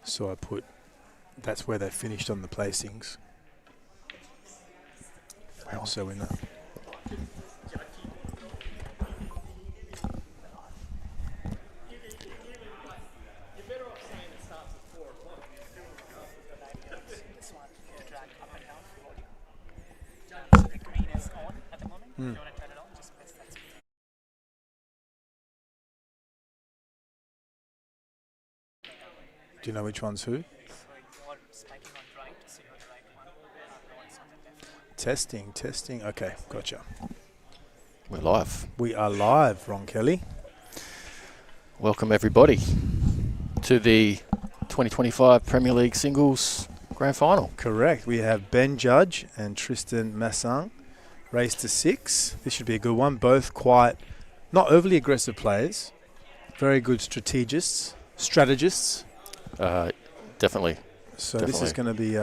So that's where they finished on the placings. Also in that. Do you know which one's who? Testing. Okay, gotcha. We're live. We are live, Ron Kelly. Welcome everybody to the 2025 Premier League Singles Grand Final. Correct. We have Ben Judge and Tristan Massang. Race to 6. This should be a good one. Both quite, not overly aggressive players. Very good strategists. Definitely. So this is going to be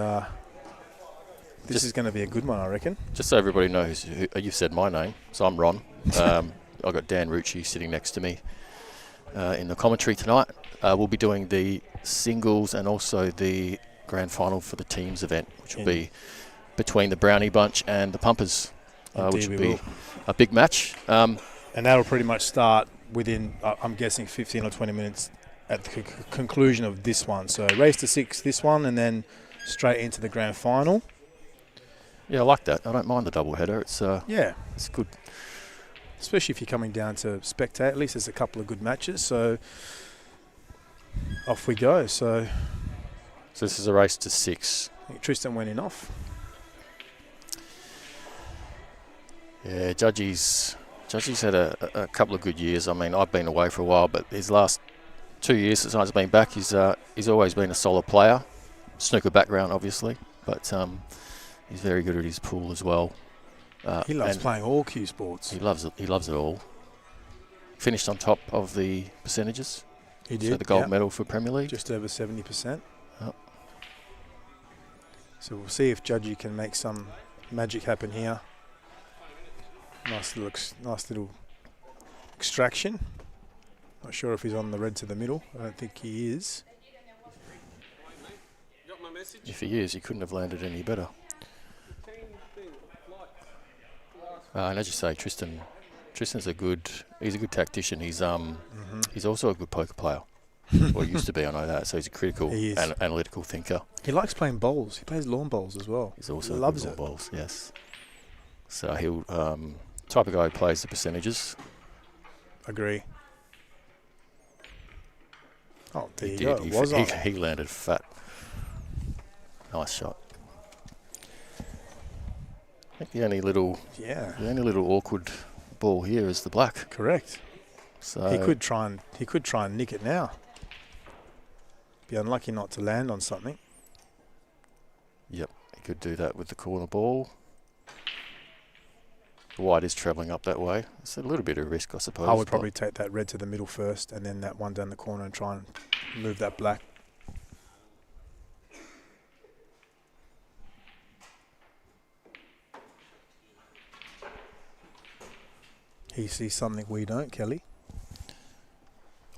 is going to be a good one, I reckon. Just so everybody knows, you said my name, so I'm Ron. I've got Dan Rucci sitting next to me in the commentary tonight. We'll be doing the singles and also the grand final for the teams event, which will be between the Brownie Bunch and the Pumpers, which will be a big match. And that'll pretty much start within, I'm guessing, 15 or 20 minutes at the conclusion of this one. So race to 6, this one, and then straight into the grand final. Yeah, I like that. I don't mind the double header. It's good. Especially if you're coming down to spectate. At least there's a couple of good matches. So off we go. So this is a race to 6. I think Tristan went in off. Yeah, Judgy's had a couple of good years. I mean, I've been away for a while, but his last 2 years since I've been back, he's always been a solid player. Snooker background, obviously, but he's very good at his pool as well. He loves playing all cue sports. He loves it. He loves it all. Finished on top of the percentages. He did. So the gold medal for Premier League. Just over 70%. Yep. So we'll see if Judgy can make some magic happen here. Nice little extraction. Not sure if he's on the red to the middle. I don't think he is. If he is, he couldn't have landed any better. And as you say, Tristan's a good tactician. He's also a good poker player. Or used to be, I know that. So he's a critical analytical thinker. He likes playing bowls. He plays lawn bowls as well. He's also loves good lawn bowls, yes. So he'll type of guy who plays the percentages. Agree. Oh, there you go. He landed fat. Nice shot. I think the only little awkward ball here is the black. Correct. So he could try and nick it now. Be unlucky not to land on something. Yep, he could do that with the corner ball. The white is travelling up that way. It's a little bit of risk, I suppose. I would probably take that red to the middle first, and then that one down the corner and try and move that black. He sees something we don't, Kelly.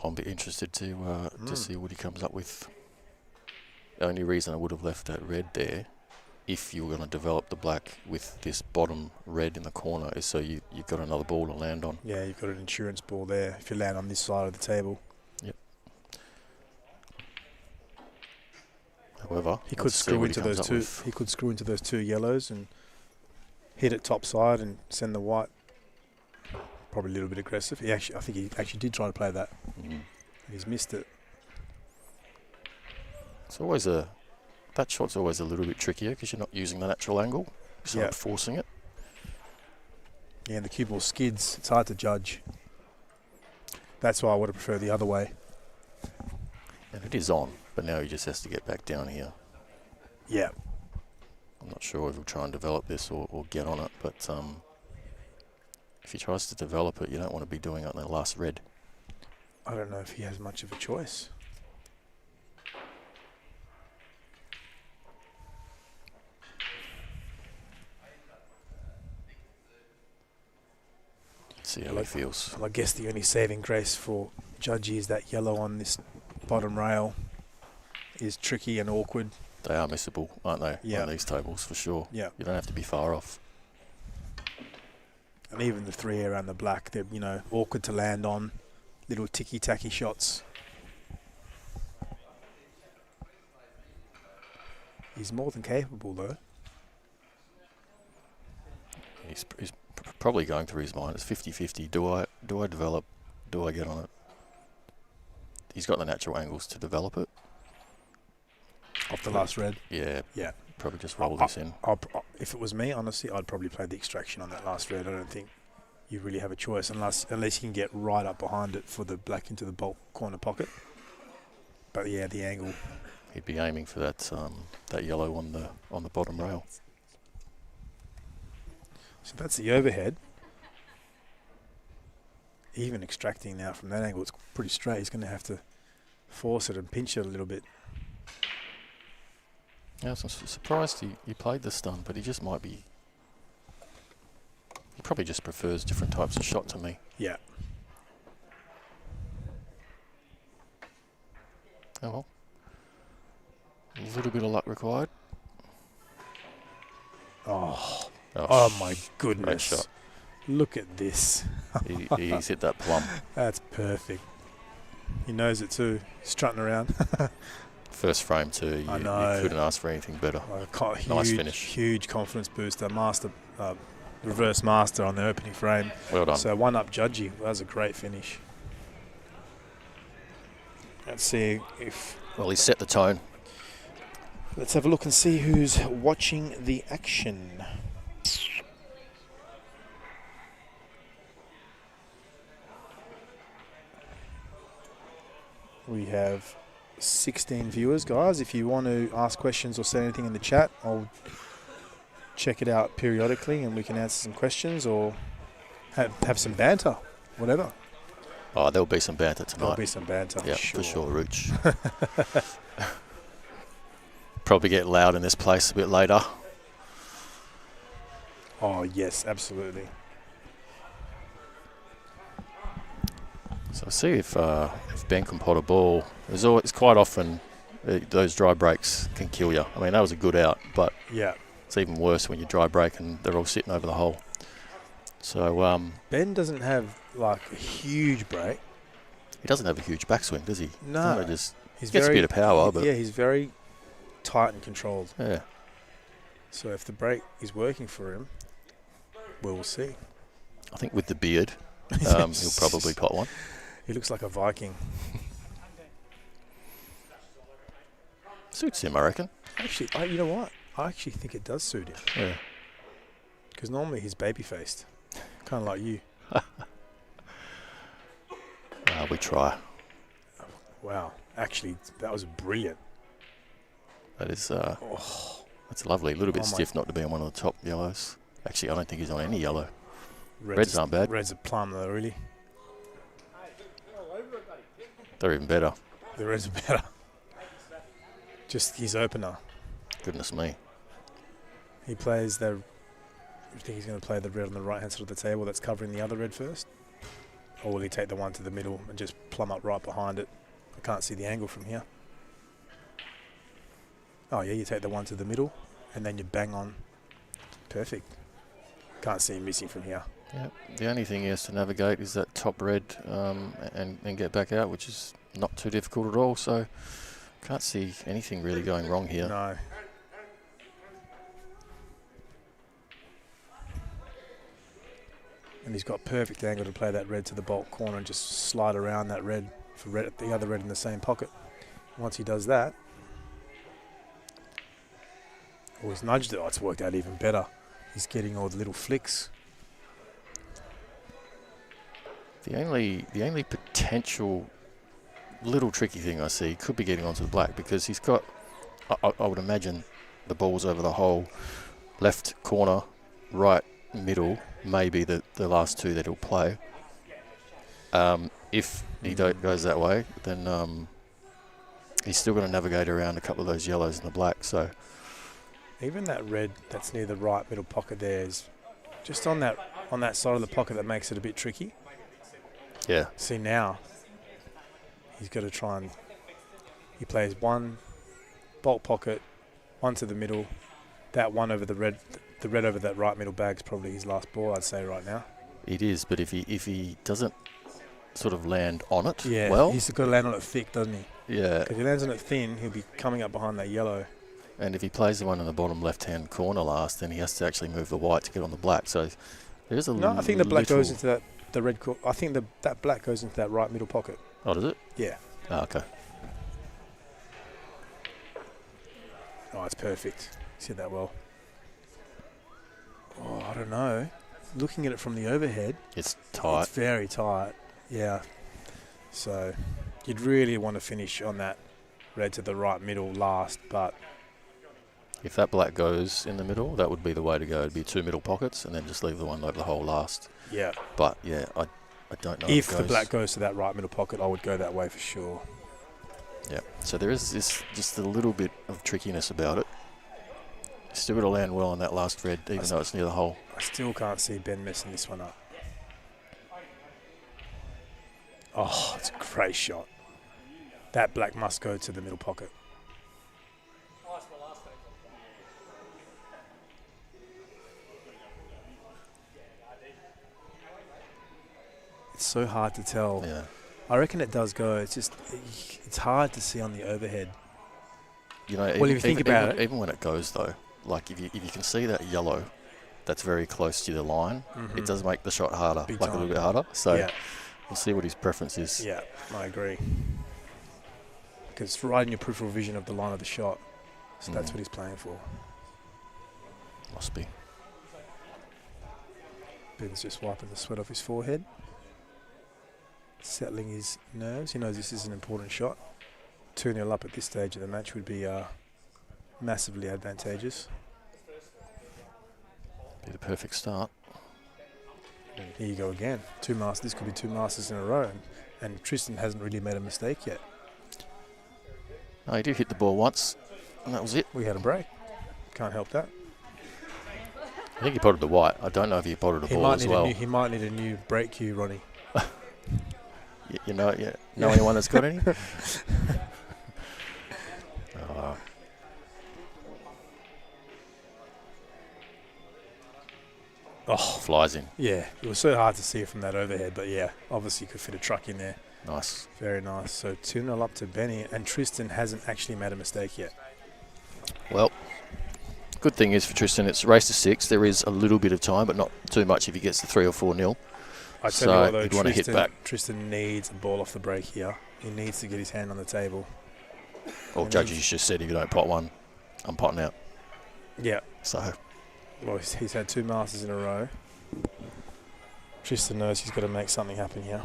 I'll be interested to see what he comes up with. The only reason I would have left that red there, if you were going to develop the black with this bottom red in the corner, is so you've got another ball to land on. Yeah, you've got an insurance ball there if you land on this side of the table. Yep. However, he could screw into those two. He could screw into those 2 yellows and hit it top side and send the white. Probably a little bit aggressive. I think he actually did try to play that. He's missed it. It's always that shot's always a little bit trickier because you're not using the natural angle. You're sort of forcing it. Yeah, and the cue ball skids. It's hard to judge. That's why I would have preferred the other way. And it is on, but now he just has to get back down here. Yeah. I'm not sure if he'll try and develop this or get on it, but if he tries to develop it, you don't want to be doing it on the last red. I don't know if he has much of a choice. See how he feels. Well, I guess the only saving grace for Judgy is that yellow on this bottom rail. is tricky and awkward. They are missable, aren't they? Yeah. On these tables, for sure. Yeah. You don't have to be far off. And even the 3 around the black, they're, you know, awkward to land on. Little ticky-tacky shots. He's more than capable, though. He's probably going through his mind. It's 50-50. Do I develop? Do I get on it? He's got the natural angles to develop it. Off the last red. Yeah. Yeah. Probably just roll this in. If it was me, honestly, I'd probably play the extraction on that last red. I don't think you really have a choice unless you can get right up behind it for the black into the bulk corner pocket. But yeah, the angle. He'd be aiming for that yellow on the bottom rail. So that's the overhead. Even extracting now from that angle, it's pretty straight. He's going to have to force it and pinch it a little bit. Yeah, I'm surprised he played the stun, but he just might be... He probably just prefers different types of shot to me. Yeah. Oh well. A little bit of luck required. Oh my Great goodness. shot. Look at this. He's hit that plumb. That's perfect. He knows it too. Strutting around. First frame too. I You know. couldn't ask for anything better. Nice finish. Huge confidence booster. Master, reverse master on the opening frame. Well done. So one up Judgy. That was a great finish. Let's see if... Well, he set the tone. Let's have a look and see who's watching the action. We have 16 viewers, guys. If you want to ask questions or say anything in the chat, I'll check it out periodically and we can answer some questions or have some banter, whatever. Oh, there'll be some banter There'll tonight. be some banter, Yeah, for for sure, Rooch. Probably get loud in this place a bit later. Oh, yes, absolutely. So see if Ben can pot a ball. It's quite often those dry breaks can kill you. I mean, that was a good out, but Yeah. it's even worse when you dry break and they're all sitting over the hole. So Ben doesn't have, like, a huge break. he doesn't have a huge backswing, does he? No. Kinda just He's gets a bit of power, but yeah, he's very tight and controlled. yeah. So if the break is working for him, we'll see. I think with the beard, he'll probably pot one. He looks like a Viking. Suits him, I reckon. Actually, you know what? I actually think it does suit him. Yeah. Because normally he's baby-faced. Kind of like you. We try. Wow. Actually, that was brilliant. That is. That's lovely. A little bit Oh my- stiff not to be on one of the top yellows. Actually, I don't think he's on any yellow. Reds Reds aren't bad. Reds are plum, though, really. They're even better. The reds are better. Just his opener. Goodness me. He plays the... I think he's going to play the red on the right-hand side of the table that's covering the other red first. Or will he take the one to the middle and just plumb up right behind it? I can't see the angle from here. Oh, yeah, you take the one to the middle and then you bang on. Perfect. Can't see him missing from here. Yeah. The only thing he has to navigate is that top red and get back out, which is not too difficult at all. So can't see anything really going wrong here. No. And he's got perfect angle to play that red to the bulk corner and just slide around that red for the other red in the same pocket. Once he does that, oh, he's nudged it. Oh, it's worked out even better. He's getting all the little flicks. The only potential little tricky thing I see could be getting onto the black, because he's got, I would imagine, the ball's over the hole, left corner, right middle, maybe the last two that he'll play. If he goes that way, then he's still going to navigate around a couple of those yellows and the black. So Even that red that's near the right middle pocket there is just on that side of the pocket that makes it a bit tricky. yeah, See now, he's got to try and he plays one bulk pocket, one to the middle, that one over the red over that right middle bag is probably his last ball, I'd say right now. It is, but if he doesn't sort of land on it Yeah, well, he's got to land on it thick, doesn't he? yeah. If he lands on it thin, he'll be coming up behind that yellow. And if he plays the one in the bottom left-hand corner last, then he has to actually move the white to get on the black. So there's a No, I think the black little... goes into the red. I think that black goes into that right middle pocket. Oh, does it? Yeah. Oh, okay. Oh, it's perfect. See that well. Oh, I don't know. Looking at it from the overhead, It's tight. it's very tight. Yeah. So you'd really want to finish on that red to the right middle last, but If that black goes in the middle, that would be the way to go. It'd be 2 middle pockets and then just leave the one over the hole last. yeah. But, yeah, I don't know If it the goes. black goes to that right middle pocket, I would go that way for sure. Yeah, so there is just a little bit of trickiness about it. Still got to land well on that last red, even though it's near the hole. I still can't see Ben messing this one up. Oh, it's a great shot. That black must go to the middle pocket. It's so hard to tell. Yeah. I reckon it does go. It's just, it's hard to see on the overhead. You know, Well, if you think about it, even when it goes though, like if you can see that yellow, that's very close to the line. It does make the shot harder, Big like a time. little bit harder. So Yeah, we'll see what his preference is. yeah, I agree. Because it's right in your peripheral vision of the line of the shot. So that's what he's playing for. Must be. Ben's just wiping the sweat off his forehead. Settling his nerves. He knows this is an important shot. 2-0 up at this stage of the match would be massively advantageous. Be the perfect start. And here you go again. This could be 2 masters in a row. And Tristan hasn't really made a mistake yet. No, he did hit the ball once, and that was it. We had a break. Can't help that. I think he potted the white. I don't know if he potted a ball as well. He might need a new break cue, Ronnie. You know anyone that's got any? Oh, flies in. yeah. It was so hard to see it from that overhead, but yeah, obviously you could fit a truck in there. Nice. Very nice. So 2-0 up to Benny, and Tristan hasn't actually made a mistake yet. Well, good thing is for Tristan, it's race to 6. There is a little bit of time, but not too much if he gets the 3 or 4-0. I tell So you what, though, he'd want to hit back. Tristan needs a ball off the break here. He needs to get his hand on the table. Or And judges just said, if you don't pot one, I'm potting out. Yeah. So Well, he's had 2 masters in a row. Tristan knows he's got to make something happen here.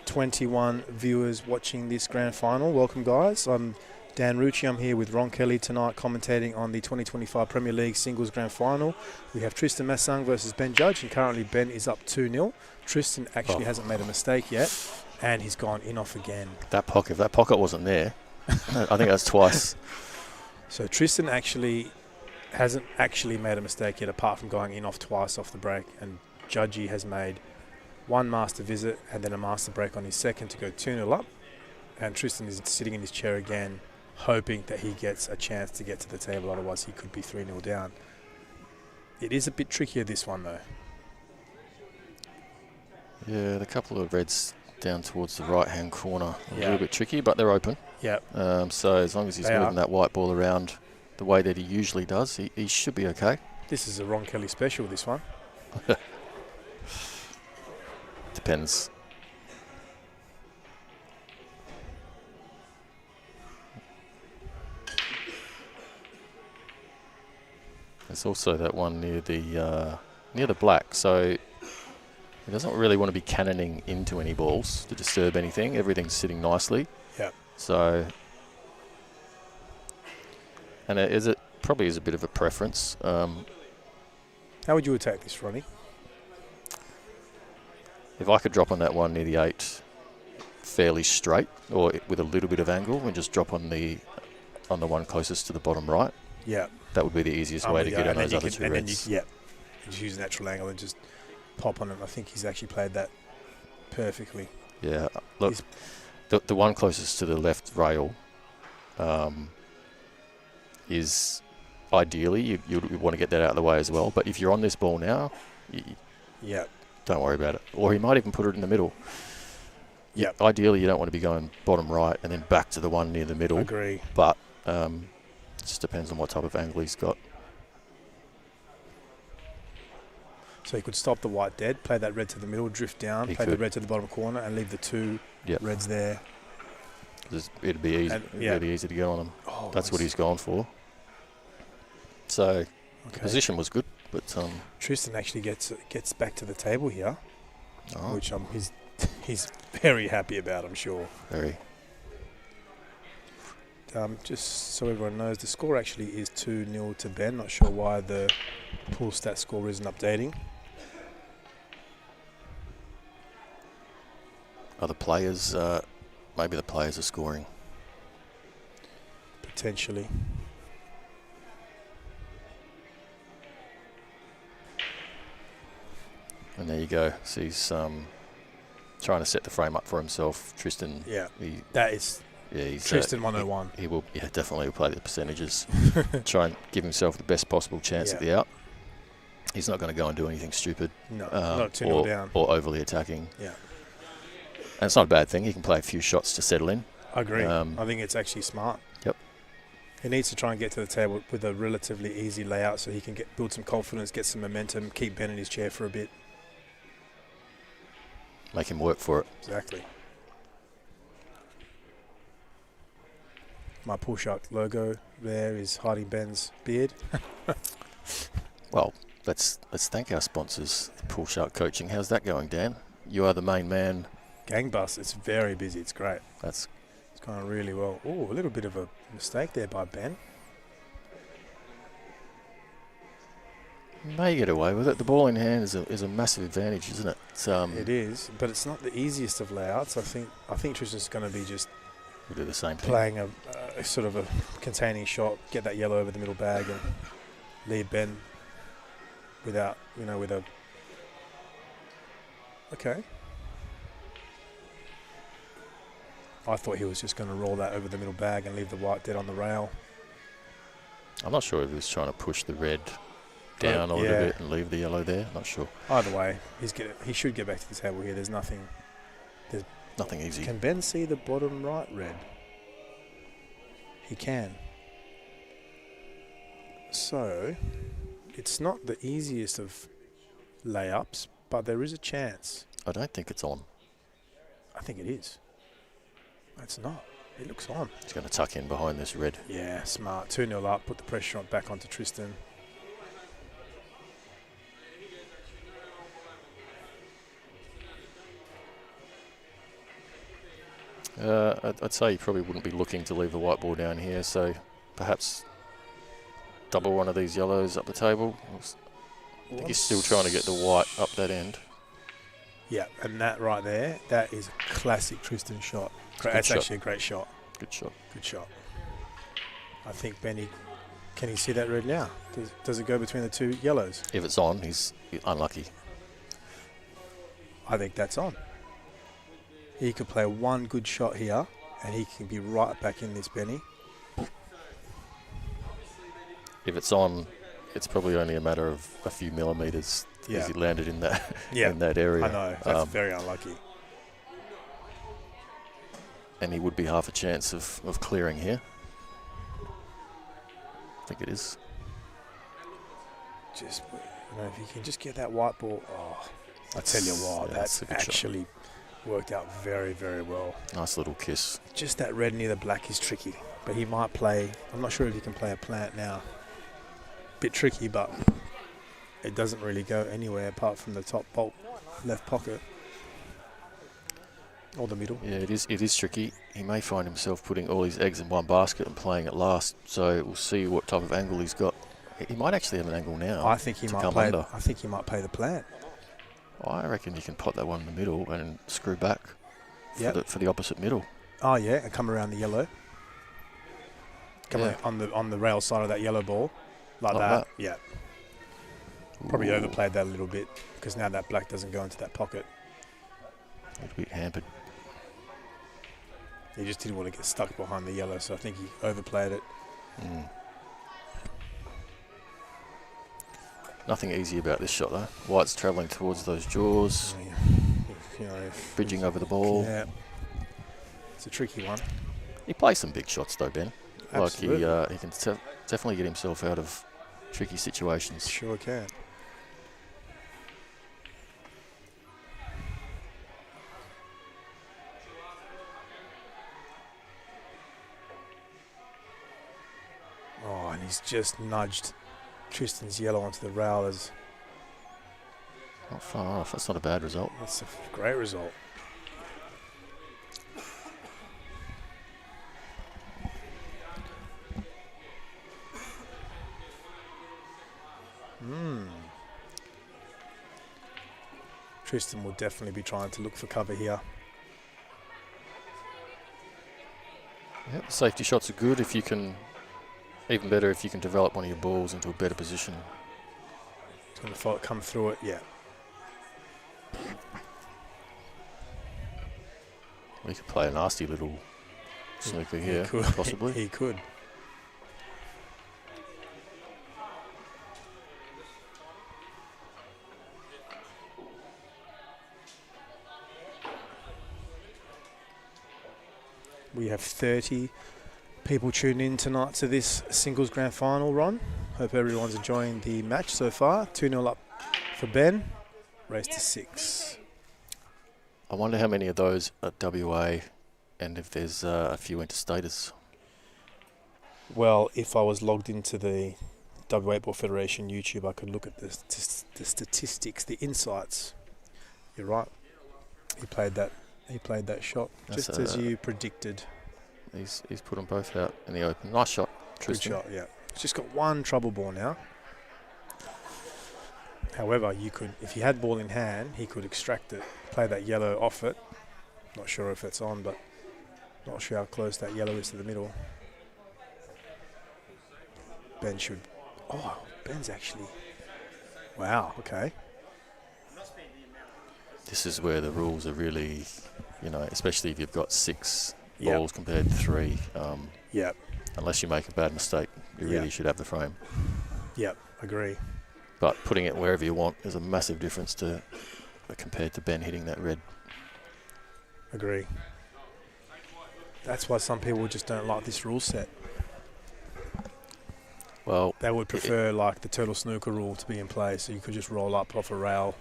"21 viewers watching this grand final. Welcome, guys. I'm Dan Rucci. I'm here with Ron Kelly tonight, commentating on the 2025 Premier League Singles Grand Final. We have Tristan Massang versus Ben Judge, and currently Ben is up 2-0. Tristan actually hasn't made a mistake yet, and he's gone in off again. if that pocket wasn't there, I think that's twice. So Tristan actually hasn't actually made a mistake yet, apart from going in off twice off the break, and Judgy has made 1 master visit and then a master break on his second to go 2-0 up, and Tristan is sitting in his chair again, hoping that he gets a chance to get to the table, otherwise he could be 3-0 down. It is a bit trickier, this one, though. Yeah, the couple of reds down towards the right-hand corner, a Yeah. little bit tricky, but they're open. Yeah. So as long as he's They moving are. that white ball around the way that he usually does, he should be okay. This is a Ron Kelly special, this one. Depends. There's also that one near the black, so he doesn't really want to be cannoning into any balls to disturb anything. Everything's sitting nicely. Yeah. So, and it probably is a bit of a preference. How would you attack this, Ronnie? If I could drop on that one near the 8 fairly straight, or with a little bit of angle, and just drop on the one closest to the bottom right, Yeah. that would be the easiest way to get on those other 2 and reds. Then you just use a natural angle and just pop on him. I think he's actually played that perfectly. Yeah, look, He's- the one closest to the left rail is ideally you want to get that out of the way as well. But if you're on this ball now, Yeah. don't worry about it. Or he might even put it in the middle. Yep. Ideally, you don't want to be going bottom right and then back to the one near the middle. Agree. But it just depends on what type of angle he's got. So he could stop the white dead, play that red to the middle, drift down, He play the could. red to the bottom corner, and leave the two reds there. It'd be easy, really easy to get on him. Oh, That's what he's gone for. So the position was good, but Tristan actually gets back to the table here, oh, which he's very happy about, I'm sure. very. Just so everyone knows, the score actually is 2-0 to Ben. Not sure why the pool stat score isn't updating. Other players, maybe the players are scoring. Potentially. And there you go. So he's trying to set the frame up for himself. Tristan. Yeah. He's Tristan 101. He will, definitely will play the percentages. Try and give himself the best possible chance at the out. He's not going to go and do anything stupid. No, not 2-0 down. Or overly attacking. Yeah. And it's not a bad thing. He can play a few shots to settle in. I agree. I think it's actually smart. Yep. He needs to try and get to the table with a relatively easy layout so he can build some confidence, get some momentum, keep Ben in his chair for a bit. Make him work for it. Exactly. My Pool Shark logo there is hiding Ben's beard. Well, let's thank our sponsors, Pool Shark Coaching. How's that going, Dan? You are the main man. Gangbusters. It's very busy. It's great. It's going really well. Oh, a little bit of a mistake there by Ben. May get away with it. The ball in hand is a massive advantage, isn't it? It is, but it's not the easiest of layouts. I think Tristan's going to be just We'll do the same thing. playing a sort of a containing shot, get that yellow over the middle bag, and leave Ben without, with a. Okay. I thought he was just going to roll that over the middle bag and leave the white dead on the rail. I'm not sure if he was trying to push the red down a little bit and leave the yellow there. Not sure. Either way, he should get back to the table here. There's nothing. Nothing easy. Can Ben see the bottom right red? He can. So, it's not the easiest of layups, but there is a chance. I don't think it's on. I think it is. It's not. It looks on. He's going to tuck in behind this red. Yeah, smart. 2-0 up, put the pressure on back onto Tristan. I'd say you probably wouldn't be looking to leave the white ball down here, so perhaps double one of these yellows up the table. I think he's still trying to get the white up that end. Yeah, and that right there, that is a classic Tristan shot. That's actually a great shot. Good shot. Good shot. I think Benny, can he see that red now? Does it go between the two yellows? If it's on, he's unlucky. I think that's on. He could play one good shot here, and he can be right back in this, Benny. If it's on, it's probably only a matter of a few millimetres as he landed in that in that area. I know, that's very unlucky. And he would be half a chance of clearing here. I think it is. Just, if you can just get that white ball, I tell you what, that's actually worked out very, very well. Nice little kiss. Just that red near the black is tricky, but he might play. I'm not sure if he can play a plant now. Bit tricky, but it doesn't really go anywhere apart from the top bolt left pocket or the middle. Yeah, it is tricky. He may find himself putting all his eggs in one basket and playing it last. So we'll see what type of angle he's got. He might actually have an angle now. I think he might play. I think he might play the plant. I reckon you can pot that one in the middle and screw back for the opposite middle. Oh yeah, and come around the yellow. Come on the rail side of that yellow ball, like that. Yeah. Probably overplayed that a little bit because now that black doesn't go into that pocket. A little bit hampered. He just didn't want to get stuck behind the yellow, so I think he overplayed it. Mm. Nothing easy about this shot though. White's travelling towards those jaws, You know, bridging over the ball. Yeah, it's a tricky one. He plays some big shots though, Ben. Absolutely. Like he can definitely get himself out of tricky situations. Sure can. Oh, and he's just nudged Tristan's yellow onto the rail. Not far off. That's not a bad result. That's a great result. Tristan will definitely be trying to look for cover here. Yep, the safety shots are good if you can. Even better if you can develop one of your balls into a better position. He's going to come through it, yeah. We could play a nasty little snooker here, could. possibly. He could. We have 30 people tuned in tonight to this singles grand final, Ron. Hope everyone's enjoying the match so far. 2-0 up for Ben. Race to 6. I wonder how many of those are WA and if there's a few interstaters. Well, if I was logged into the W.A.E.B.F Federation YouTube, I could look at the statistics, the insights. You're right. He played that shot That's just as you predicted. He's put them both out in the open. Nice shot, Tristan. Good shot, yeah. He's just got one trouble ball now. However, you could, if he had ball in hand, he could extract it, play that yellow off it. Not sure if it's on, but not sure how close that yellow is to the middle. Ben should. Oh, Ben's actually. Wow. Okay. This is where the rules are really, especially if you've got 6 Yep. balls compared to 3. Yep. Unless you make a bad mistake, you really should have the frame. Yep. Agree. But putting it wherever you want is a massive difference compared to Ben hitting that red. Agree. That's why some people just don't like this rule set. Well, They would prefer like the turtle snooker rule to be in place, so you could just roll up off a rail.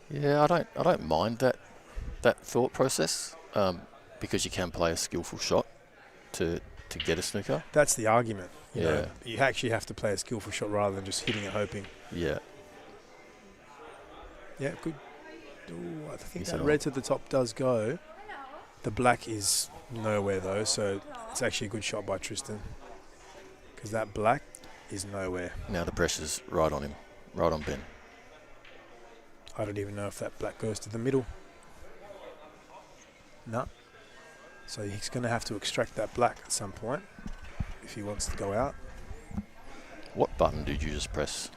yeah, I don't mind that thought process because you can play a skillful shot to get a snooker. That's the argument. You know, Yeah. you actually have to play a skillful shot rather than just hitting it hoping. Yeah. Yeah, good. Ooh, I think Is that it red to the top does go. The black is nowhere though, so it's actually a good shot by Tristan. Because that black is nowhere. Now the pressure's right on him, right on Ben. I don't even know if that black goes to the middle. No. So he's going to have to extract that black at some point if he wants to go out. What button did you just press?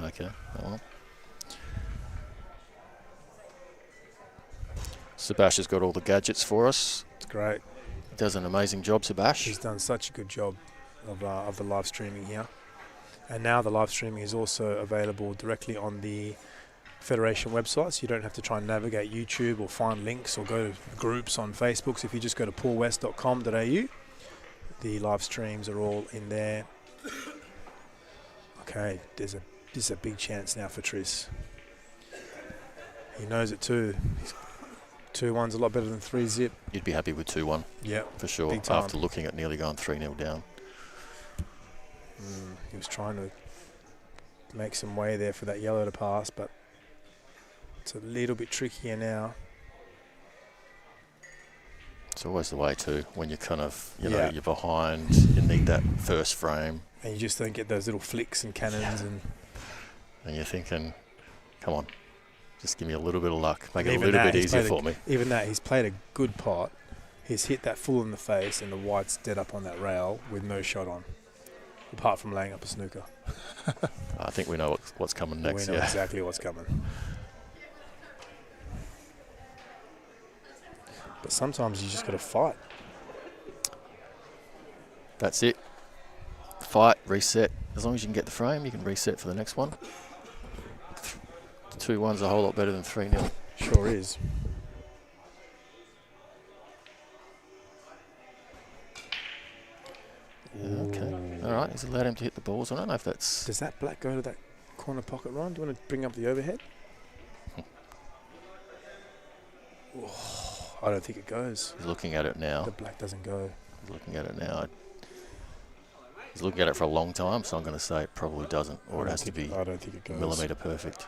Okay. Well. Sebash has got all the gadgets for us. It's great. Does an amazing job, Sebash. He's done such a good job of the live streaming here. And now the live streaming is also available directly on the Federation website, so you don't have to try and navigate YouTube or find links or go to groups on Facebook. So if you just go to paulwest.com.au, the live streams are all in there. Okay, there's a big chance now for Tris. He knows it too. 2-1's a lot better than 3-zip. You'd be happy with 2-1. Yeah, for sure. big time. After looking at nearly going 3-0 down. He was trying to make some way there for that yellow to pass, but it's a little bit trickier now. It's always the way too. When you're kind of, Yeah. you're behind, you need that first frame. And you just don't get those little flicks and cannons. And you're thinking, come on, just give me a little bit of luck. Make it a Even little that, bit he's easier played for me. Even that, he's played a good pot. He's hit that full in the face, and the white's dead up on that rail with no shot on, apart from laying up a snooker. I think we know what's coming next. We know Yeah. exactly what's coming. But sometimes you just got to fight. That's it. Fight, reset. As long as you can get the frame, you can reset for the next one. 2-1's a whole lot better than 3-0. Sure is. Okay. All right. He's allowed him to hit the balls. I don't know if that's... Does that black go to that corner pocket, Ron? Do you want to bring up the overhead? Oh, I don't think it goes. He's looking at it now. The black doesn't go. He's looking at it now. He's looking at it for a long time, so I'm going to say it probably doesn't, or it has to be I don't think it goes. millimetre perfect.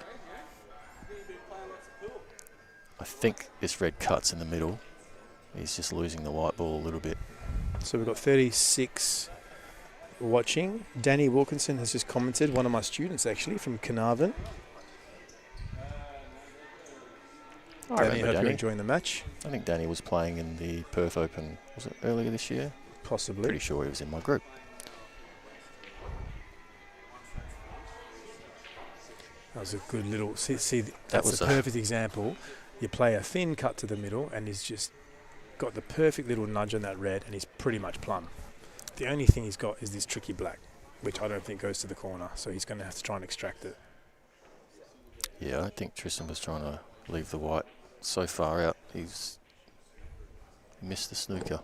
I think this red cuts in the middle. He's just losing the white ball a little bit. So we've got 36 watching. Danny Wilkinson has just commented, one of my students actually, from Carnarvon. Danny, hope you're enjoying the match. I think Danny was playing in the Perth Open, was it earlier this year? Possibly. Pretty sure he was in my group. That was a good little... See that's a perfect example. You play a thin cut to the middle and he's just got the perfect little nudge on that red and he's pretty much plumb. The only thing he's got is this tricky black, which I don't think goes to the corner, so he's going to have to try and extract it. Yeah, I think Tristan was trying to leave the white so far out. He's missed the snooker.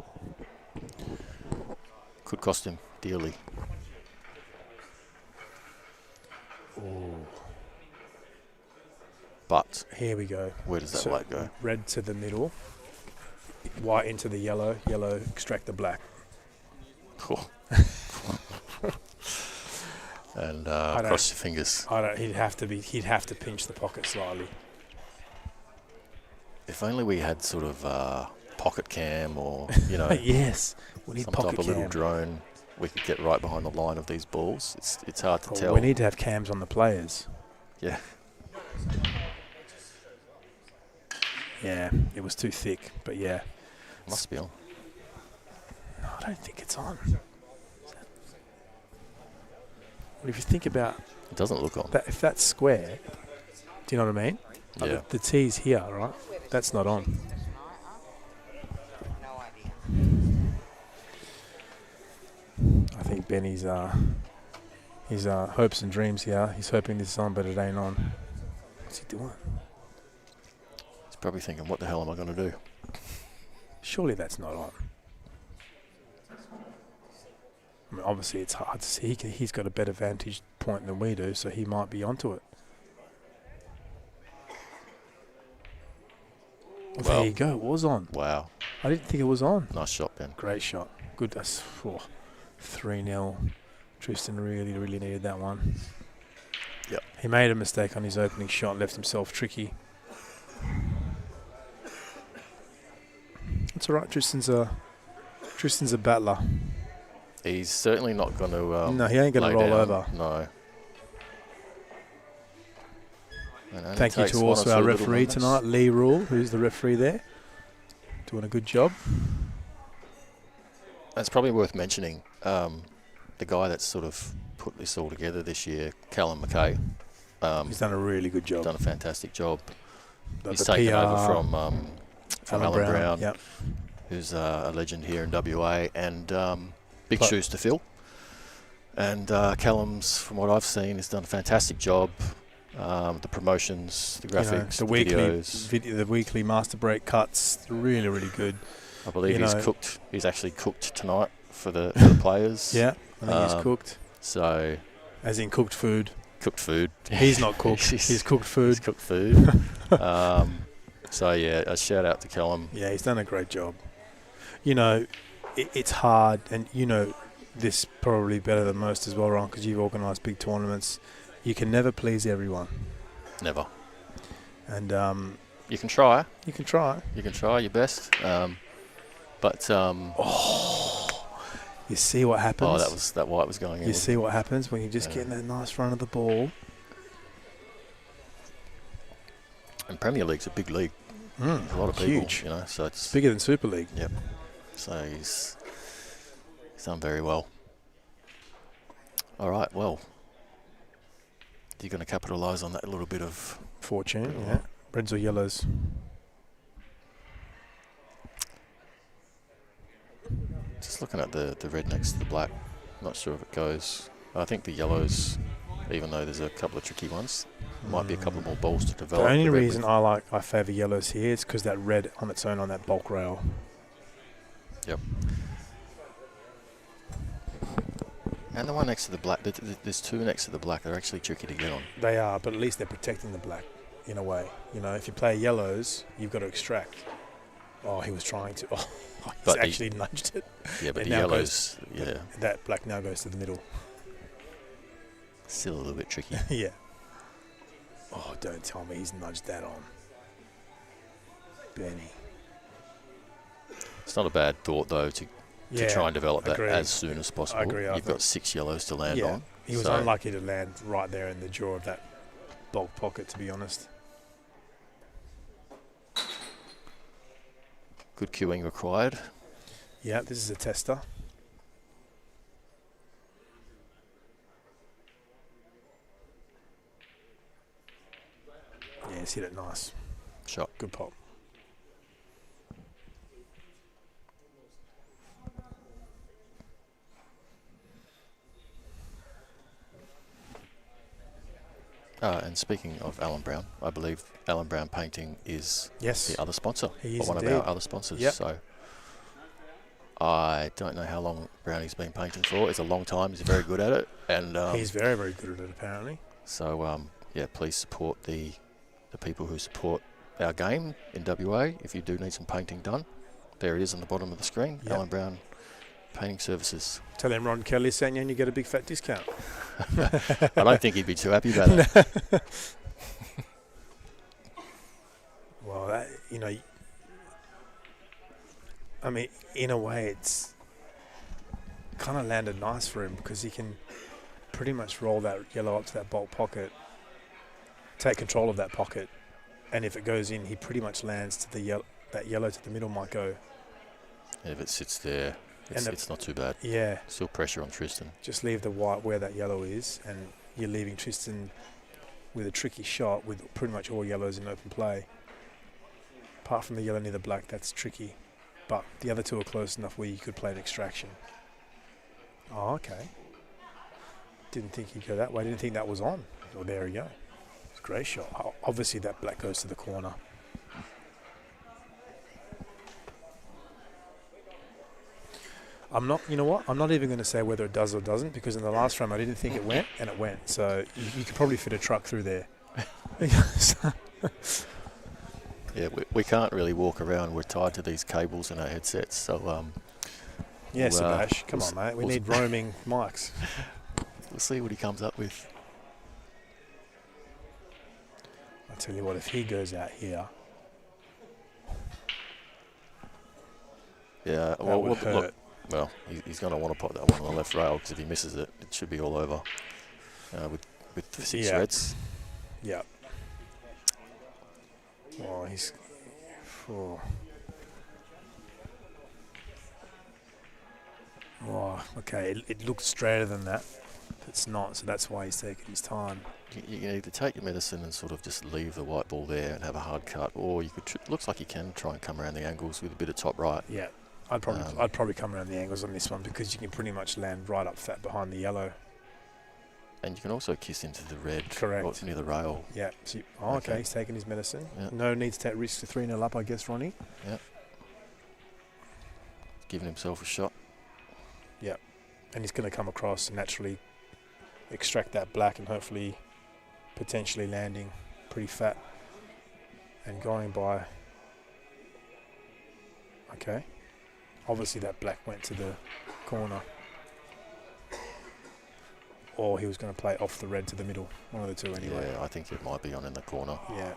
Could cost him dearly. Oh. But here we go. Where does that black go? Red to the middle, white into the yellow, yellow extract the black. Oh. And cross your fingers. He'd have to pinch the pocket slightly. If only we had sort of pocket cam or, you know, yes, we need some pocket type of cam. little drone. We could get right behind the line of these balls. It's hard to tell. We need to have cams on the players. Yeah. Yeah, it was too thick, but yeah. Must be on. No, I don't think it's on. Well, if you think about... It doesn't look on. If that's square, do you know what I mean? Like Yeah. the T's here, right? That's not on. I think Benny's his hopes and dreams here. He's hoping this is on, but it ain't on. What's he doing? He's probably thinking, what the hell am I going to do? Surely that's not on. I mean, obviously it's hard to see. He's got a better vantage point than we do, so he might be onto it. Well, there you go. It was on. Wow. I didn't think it was on. Nice shot, Ben. Great shot. Good. That's 3-0. Tristan really needed that one. Yep. He made a mistake on his opening shot, left himself tricky. It's all right. Tristan's a battler. He's certainly not going to. No, he ain't going to roll over. No. Thank you to also our referee tonight, Lee Rule, who's the referee there. Doing a good job. It's probably worth mentioning the guy that's sort of put this all together this year, Callum McKay. He's done a really good job. Done a fantastic job. He's the taken PR, over from Alan Brown, yep. who's a legend here in WA, and big shoes to fill. And Callum's, from what I've seen, has done a fantastic job. The promotions, the graphics, the videos. The weekly master break cuts, really good. I believe he's actually cooked tonight for the players. Yeah, I think he's cooked. So, as in cooked food. Cooked food. He's not cooked. He's cooked food. He's cooked food. So yeah, a shout out to Callum. Yeah, he's done a great job. You know, it's hard, and you know this probably better than most as well, Ron, because you've organised big tournaments. You can never please everyone. Never. And you can try. You can try. You can try your best. But you see what happens. Oh, that white was going in. You see what happens when you just get in that nice run of the ball. And Premier League's a big league. There's a lot of people, huge. you know. So it's bigger than Super League. Yep. So he's done very well. All right. Well, you're going to capitalise on that little bit of fortune. Yeah. Reds or yellows? Just looking at the red next to the black. Not sure if it goes. I think the yellows, even though there's a couple of tricky ones, might be a couple more balls to The develop. only reason I favour yellows here is because that red on its own on that bulk rail. Yep. And the one next to the black, there's two next to the black that are actually tricky to get on. They are, but at least they're protecting the black in a way. You know, if you play yellows, you've got to extract. Oh, he was trying to. Oh, he's actually nudged it. Yeah, but the yellows, That black now goes to the middle. Still a little bit tricky. Yeah. Oh, don't tell me he's nudged that on. Benny. It's not a bad thought, though, to try and develop that as soon as possible. I agree. You've got 6 yellows to land on. He was unlucky to land right there in the jaw of that bulk pocket, to be honest. Good cueing required. Yeah, this is a tester. Yeah, he's hit it nice. Shot. Good pop. And speaking of Alan Brown, I believe Alan Brown Painting is the other sponsor, he is one indeed. of our other sponsors. Yep. So I don't know how long Brownie's been painting for. It's a long time. He's very good at it, and he's very, very good at it, apparently. So please support the people who support our game in WA. If you do need some painting done, there it is on the bottom of the screen. Yep. Alan Brown Painting Services. Tell him Ron Kelly sent you and you get a big fat discount. I don't think he'd be too happy about that. Well, that, I mean, in a way, it's kind of landed nice for him because he can pretty much roll that yellow up to that bulk pocket, take control of that pocket, and if it goes in, he pretty much lands to the that yellow to the middle might go. And if it sits there, it's not too bad. Yeah. Still pressure on Tristan. Just leave the white where that yellow is, and you're leaving Tristan with a tricky shot with pretty much all yellows in open play. Apart from the yellow near the black, that's tricky. But the other two are close enough where you could play an extraction. Oh, okay. Didn't think he'd go that way. Didn't think that was on. Well, there we go. It's a great shot. Obviously, that black goes to the corner. I'm not even going to say whether it does or doesn't, because in the last frame I didn't think it went, and it went. So you could probably fit a truck through there. Yeah, we can't really walk around. We're tied to these cables in our headsets. So Sebash, come on, mate. We need roaming mics. We'll see what he comes up with. I'll tell you what, if he goes out here, yeah, that would hurt. Look, well, he's going to want to pop that one on the left rail, because if he misses it, it should be all over. With the 6 reds. Yeah. Oh, he's. Oh, okay. It looks straighter than that. It's not, so that's why he's taking his time. You can either take your medicine and sort of just leave the white ball there and have a hard cut, or you could. Looks like you can try and come around the angles with a bit of top right. Yeah, I'd probably come around the angles on this one, because you can pretty much land right up fat behind the yellow. And you can also kiss into the red. Correct. Near the rail. Yeah. So okay, he's taking his medicine. Yeah. No need to take risks to 3-0 up, I guess, Ronnie. Yeah. Giving himself a shot. Yeah. And he's going to come across and naturally extract that black, and hopefully potentially landing pretty fat and going by. Okay. Obviously that black went to the corner. Or he was going to play off the red to the middle. One of the two anyway. Yeah, I think it might be on in the corner. Yeah.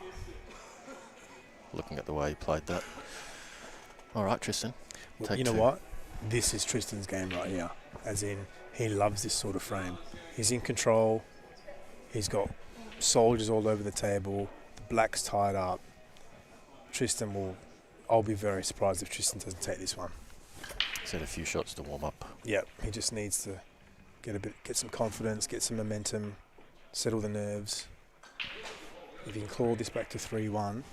Looking at the way he played that. All right, Tristan. Well, you know what? This is Tristan's game right here. As in, he loves this sort of frame. He's in control. He's got soldiers all over the table. The black's tied up. I'll be very surprised if Tristan doesn't take this one. He's had a few shots to warm up. Yeah, he just needs to get some confidence, get some momentum, settle the nerves. If he can claw this back to 3-1.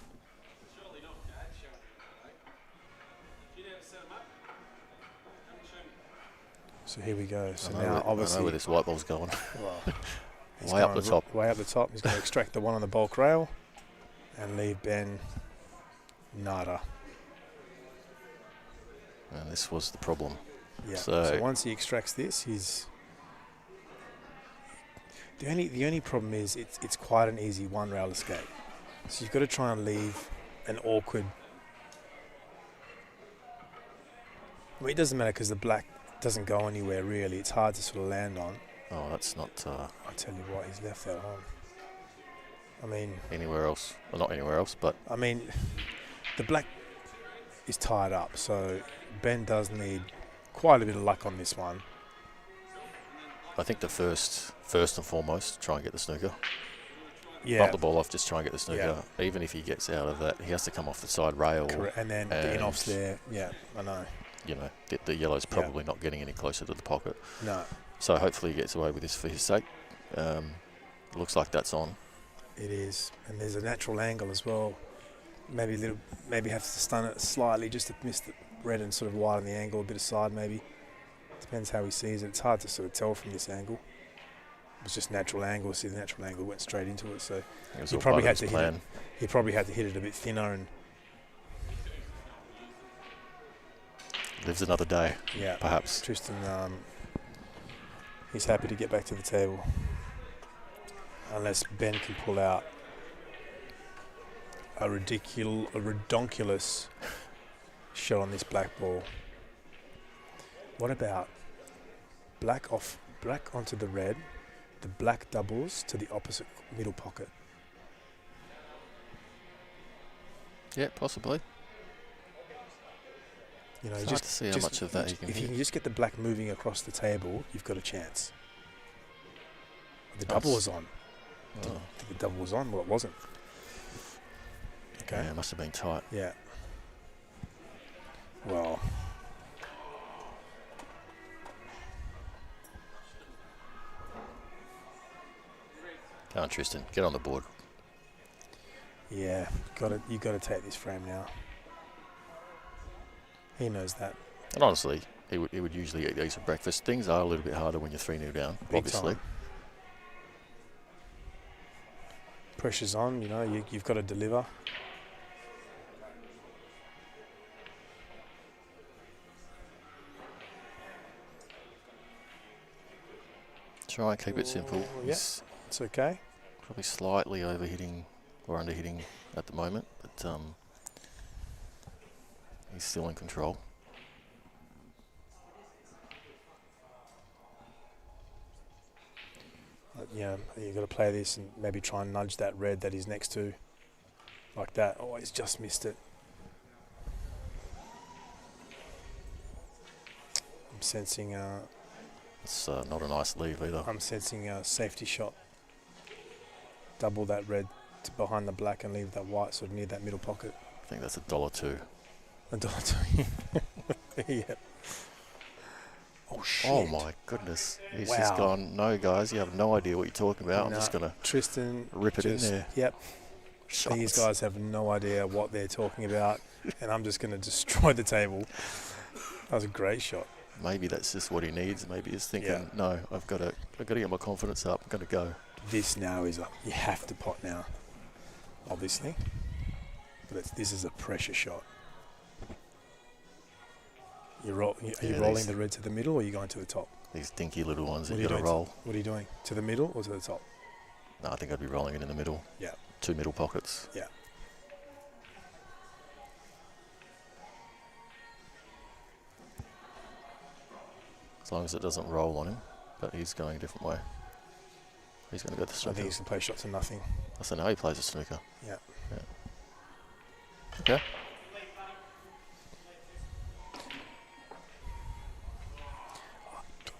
So here we go. So I now, know obviously, where this white ball's going. well, he's Way up going the top. Way up the top. He's going to extract the one on the bulk rail and leave Ben nada. And this was the problem. Yeah. So- So once he extracts this, he's the only problem is it's quite an easy one rail escape. So you've got to try and leave an awkward. Well, it doesn't matter because the black doesn't go anywhere really. It's hard to sort of land on. Oh, that's not I tell you what, he's left that on. I mean, anywhere else. Well, not anywhere else, but the black is tied up, so Ben does need quite a bit of luck on this one. I think the first and foremost, try and get the snooker. Yeah, Bump the ball off, just try and get the snooker. Even if he gets out of that, he has to come off the side rail. correct. And then the in-off's there. Yeah, I know. You know, the yellow's probably not getting any closer to the pocket. No, So hopefully he gets away with this for his sake. Looks like that's on. it is, and there's a natural angle as well. Maybe have to stun it slightly just to miss the red and sort of widen the angle a bit aside. Maybe depends how he sees it. It's hard to sort of tell from this angle. It's just natural angle. See, the natural angle went straight into it, so he probably had to hit it. He probably had to hit it a bit thinner and lives another day, perhaps. Tristan, he's happy to get back to the table. Unless Ben can pull out a redonkulous shot on this black ball. What about black onto the red, the black doubles to the opposite middle pocket? Yeah, possibly. You know, It's hard to see how much of that he can If you hit. can just get the black moving across the table, you've got a chance. The double was on. Oh. The double was on. Well, it wasn't. Okay. Yeah, it must have been tight. Yeah. Well. Come on, Tristan, get on the board. Yeah. You got to take this frame now. He knows that. And honestly, he would usually eat these for breakfast. Things are a little bit harder when you're 3-0 down, Big obviously. time. Pressure's on. You know, you've got to deliver. Try and keep it simple. Yeah. He's It's okay. probably slightly overhitting or underhitting at the moment, but he's still in control. Yeah, you've got to play this and maybe try and nudge that red that he's next to. Like that. Oh, he's just missed it. I'm sensing It's not a nice leave either. I'm sensing a safety shot. Double that red to behind the black and leave that white sort of near that middle pocket. I think that's $1.02. $1.20. Yeah. Oh shit. Oh my goodness. He's Wow. just gone, no guys, you have no idea what you're talking about. I'm No, just going to Tristan rip it in just, there. Yep. Shots. These guys have no idea what they're talking about, and I'm just going to destroy the table. That was a great shot. Maybe that's just what he needs. Maybe he's thinking, Yeah. no, I've got to get my confidence up. I'm going to go. This now is you have to pot now, obviously. But this is a pressure shot. Are you rolling the red to the middle or are you going to the top? These dinky little ones What that are you you got to doing? roll. What are you doing? To the middle or to the top? No, I think I'd be rolling it in the middle. Yeah. 2 middle pockets. Yeah. As long as it doesn't roll on him, but he's going a different way. He's going to go to I snooker. think he's going to play shots to nothing. I said, no, he plays a snooker. Yeah. Okay.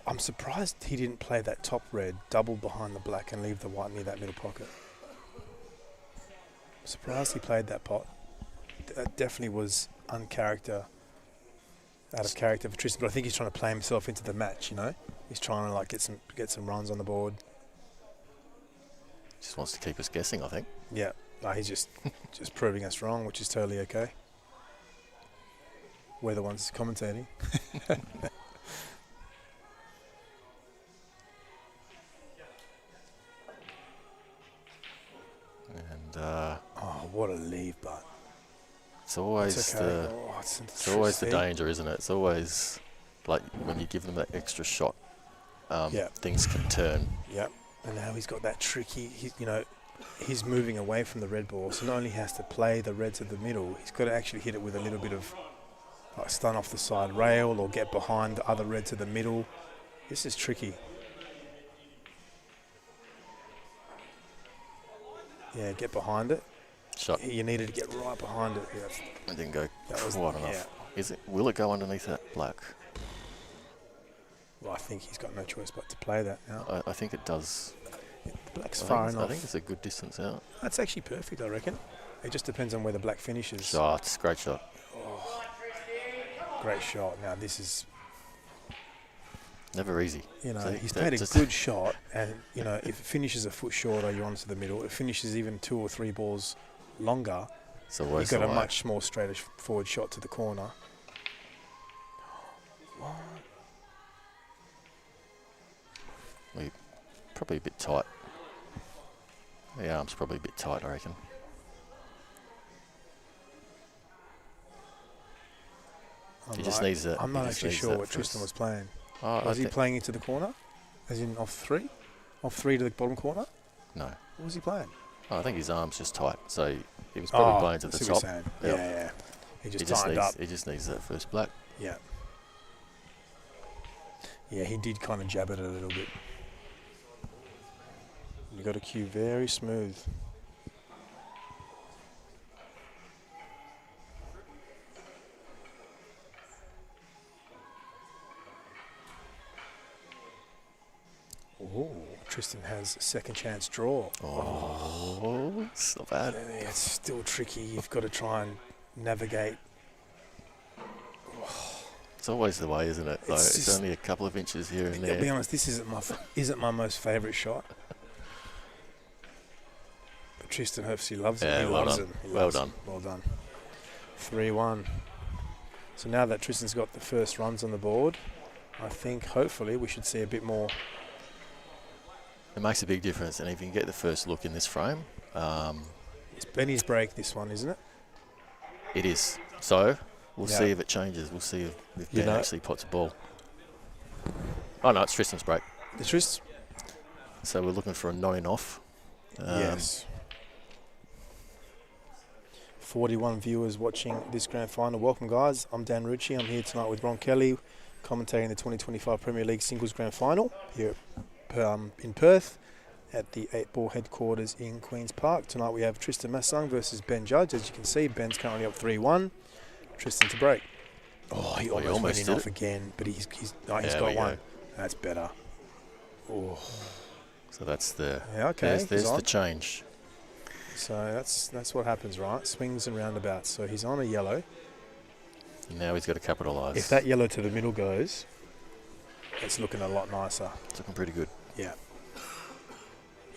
I'm surprised he didn't play that top red, double behind the black and leave the white near that middle pocket. I'm surprised he played that pot. That definitely was out of character for Tristan, but I think he's trying to play himself into the match, you know? He's trying to like get some runs on the board. Just wants to keep us guessing, I think. Yeah. No, he's just proving us wrong, which is totally okay. We're the ones commentating. got to leave, but It's always it's okay. the It's always the danger, isn't it? It's always like when you give them that extra shot, Yeah. things can turn. Yep. And now he's got that tricky. He's moving away from the red ball, so not only has to play the red to the middle, he's got to actually hit it with a little bit of like stun off the side rail or get behind the other red to the middle. This is tricky. Yeah, get behind it. Shot. You needed to get right behind it. Yeah, It didn't go that was quite enough. Is it? Will it go underneath that black? Well, I think he's got no choice but to play that now. I think it does. The black's I far think, enough. I think it's a good distance out. That's actually perfect, I reckon. It just depends on where the black finishes. Shot. It's a great shot. Oh, great shot. Now this is, Never easy. He's played a good shot, and if it finishes a foot shorter, you're onto the middle. If it finishes even 2 or 3 balls longer, you've got a much more straighter forward shot to the corner. Probably a bit tight. The arm's probably a bit tight, I reckon. He just needs that. I'm not actually sure what Tristan was playing. Was he playing into the corner? As in off 3? Off 3 to the bottom corner? No. What was he playing? I think his arm's just tight, so he was probably playing to the top. Yeah. He just tightened up. He just needs that first black. Yeah. Yeah, he did kind of jab it a little bit. You got a cue very smooth. Oh, Tristan has a second chance draw. Oh, it's not bad. It's still tricky. You've got to try and navigate. It's always the way, isn't it? It's only a couple of inches here and there. I'll be honest, this isn't my most favourite shot. But Tristan hopefully loves it. Yeah, well done. Well done. 3-1. So now that Tristan's got the first runs on the board, I think hopefully we should see a bit more. It makes a big difference, and if you can get the first look in this frame, it's Benny's break, this one, isn't it? It is. So we'll see if it changes. We'll see if Ben actually pots a ball. Oh no, it's Tristan's break. It's Tristan. So we're looking for a 9 off. Yes. 41 viewers watching this grand final. Welcome, guys. I'm Dan Rucci. I'm here tonight with Ron Kelly, commentating the 2025 Premier League Singles Grand Final here in Perth at the 8-Ball headquarters in Queen's Park. Tonight we have Tristan Massang versus Ben Judge. As you can see, Ben's currently up 3-1. Tristan to break. Oh, he almost went off again, but he's got one. That's better. Oh. So that's the okay. There's the change. So that's what happens, right? Swings and roundabouts. So he's on a yellow. Now he's got to capitalise. If that yellow to the middle goes, it's looking a lot nicer. It's looking pretty good. Yeah.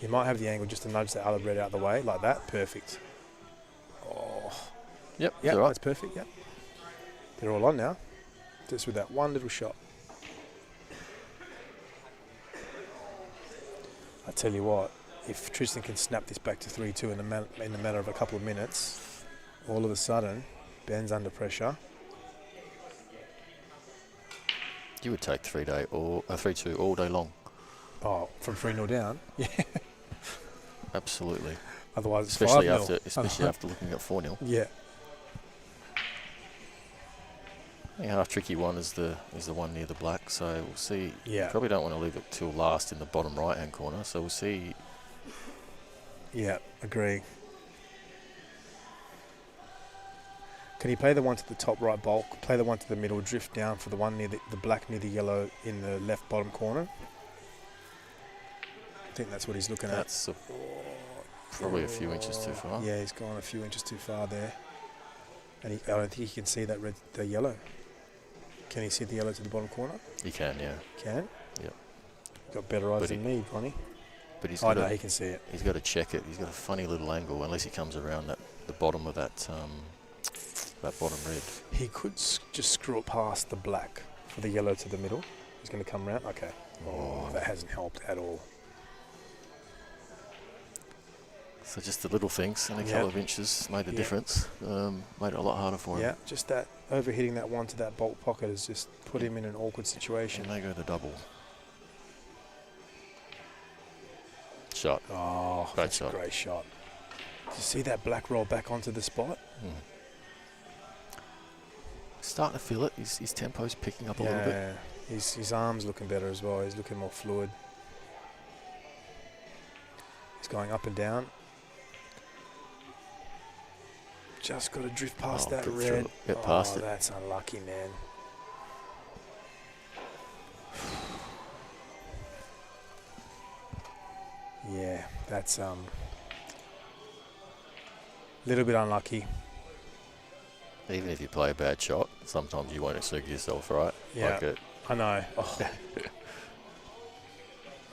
You might have the angle just to nudge the other red out of the way, like that. Perfect. Oh. Yep, yeah, right. That's perfect, yep. They're all on now. Just with that one little shot. I tell you what, if Tristan can snap this back to 3-2 in the matter of a couple of minutes, all of a sudden, Ben's under pressure. You would take 3-2 all day long. Oh, from 3-0 down? Yeah. Absolutely. Otherwise, it's especially 5-0. after looking at 4-0. Yeah. I think half tricky one is the one near the black, so we'll see. Yeah. Probably don't want to leave it till last in the bottom right hand corner, so we'll see. Yeah, agree. Can he play the one to the top right bulk, play the one to the middle, drift down for the one near the black near the yellow in the left bottom corner? I think that's what he's looking at. That's probably a few inches too far. Yeah, he's gone a few inches too far there. And I don't think he can see that the yellow. Can he see the yellow to the bottom corner? He can, yeah. Can? Yep. Got better eyes than me, Ronnie. But he's no, he can see it. He's got to check it. He's got a funny little angle, unless he comes around the bottom of that bottom red. He could just screw it past the black for the yellow to the middle. He's going to come around. Okay. Oh, that hasn't helped at all. So just the little things and a couple of inches made the difference. Made it a lot harder for him. Yeah, just that overhitting that one to that bulk pocket has just put him in an awkward situation. And they go to double. Shot. Oh, Great that's shot. a great shot. Did you see that black roll back onto the spot? Starting to feel it. His tempo's picking up a little bit. Yeah, his arm's looking better as well. He's looking more fluid. He's going up and down. Just got to drift past that red. Get past it. That's unlucky, man. Yeah, that's little bit unlucky. Even if you play a bad shot, sometimes you won't snooker yourself, right? Yeah, Like it. I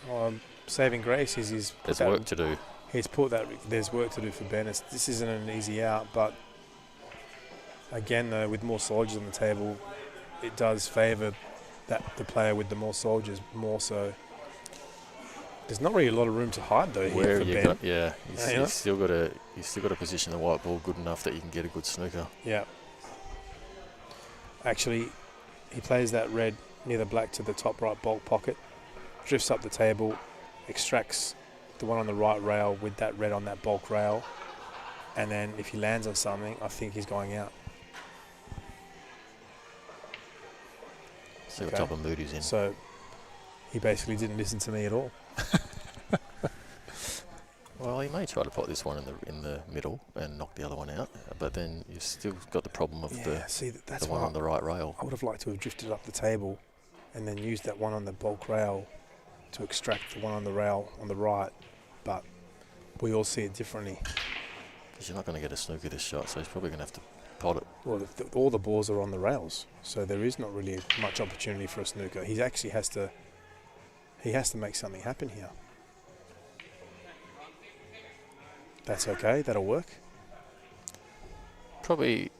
know. Saving grace is he's There's work to do. He's put that. There's work to do for Ben. This isn't an easy out, but again, though, with more soldiers on the table, it does favour the player with the more soldiers more so. There's not really a lot of room to hide though here for Ben. You've still got to position the white ball good enough that you can get a good snooker. Yeah. Actually, he plays that red near the black to the top right bulk pocket, drifts up the table, extracts the one on the right rail with that red on that bulk rail, and then if he lands on something, I think he's going out. See what type of mood he's in. So he basically didn't listen to me at all. Well, he may try to put this one in the middle and knock the other one out, but then you've still got the problem of the one on the right rail. I would have liked to have drifted up the table and then used that one on the bulk rail to extract the one on the rail on the right, but we all see it differently. Because you're not going to get a snooker this shot, so he's probably going to have to pot it. Well, all the balls are on the rails, so there is not really much opportunity for a snooker. He actually has to make something happen here. That's okay. That'll work. Probably.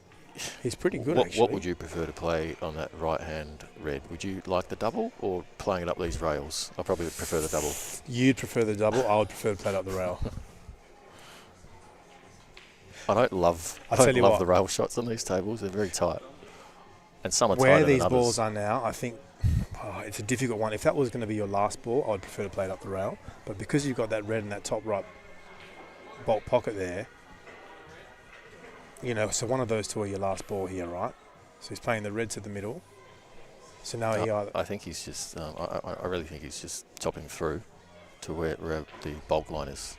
He's pretty good, actually. What would you prefer to play on that right-hand red? Would you like the double or playing it up these rails? I probably would prefer the double. You'd prefer the double. I would prefer to play it up the rail. I don't love the rail shots on these tables. They're very tight. And some are tighter than others. Where these balls are now, I think it's a difficult one. If that was going to be your last ball, I would prefer to play it up the rail. But because you've got that red in that top right bulk pocket there, so one of those two are your last ball here, right? So he's playing the red to the middle. So now I think he's just, I really think he's just chopping through to where the bulk line is,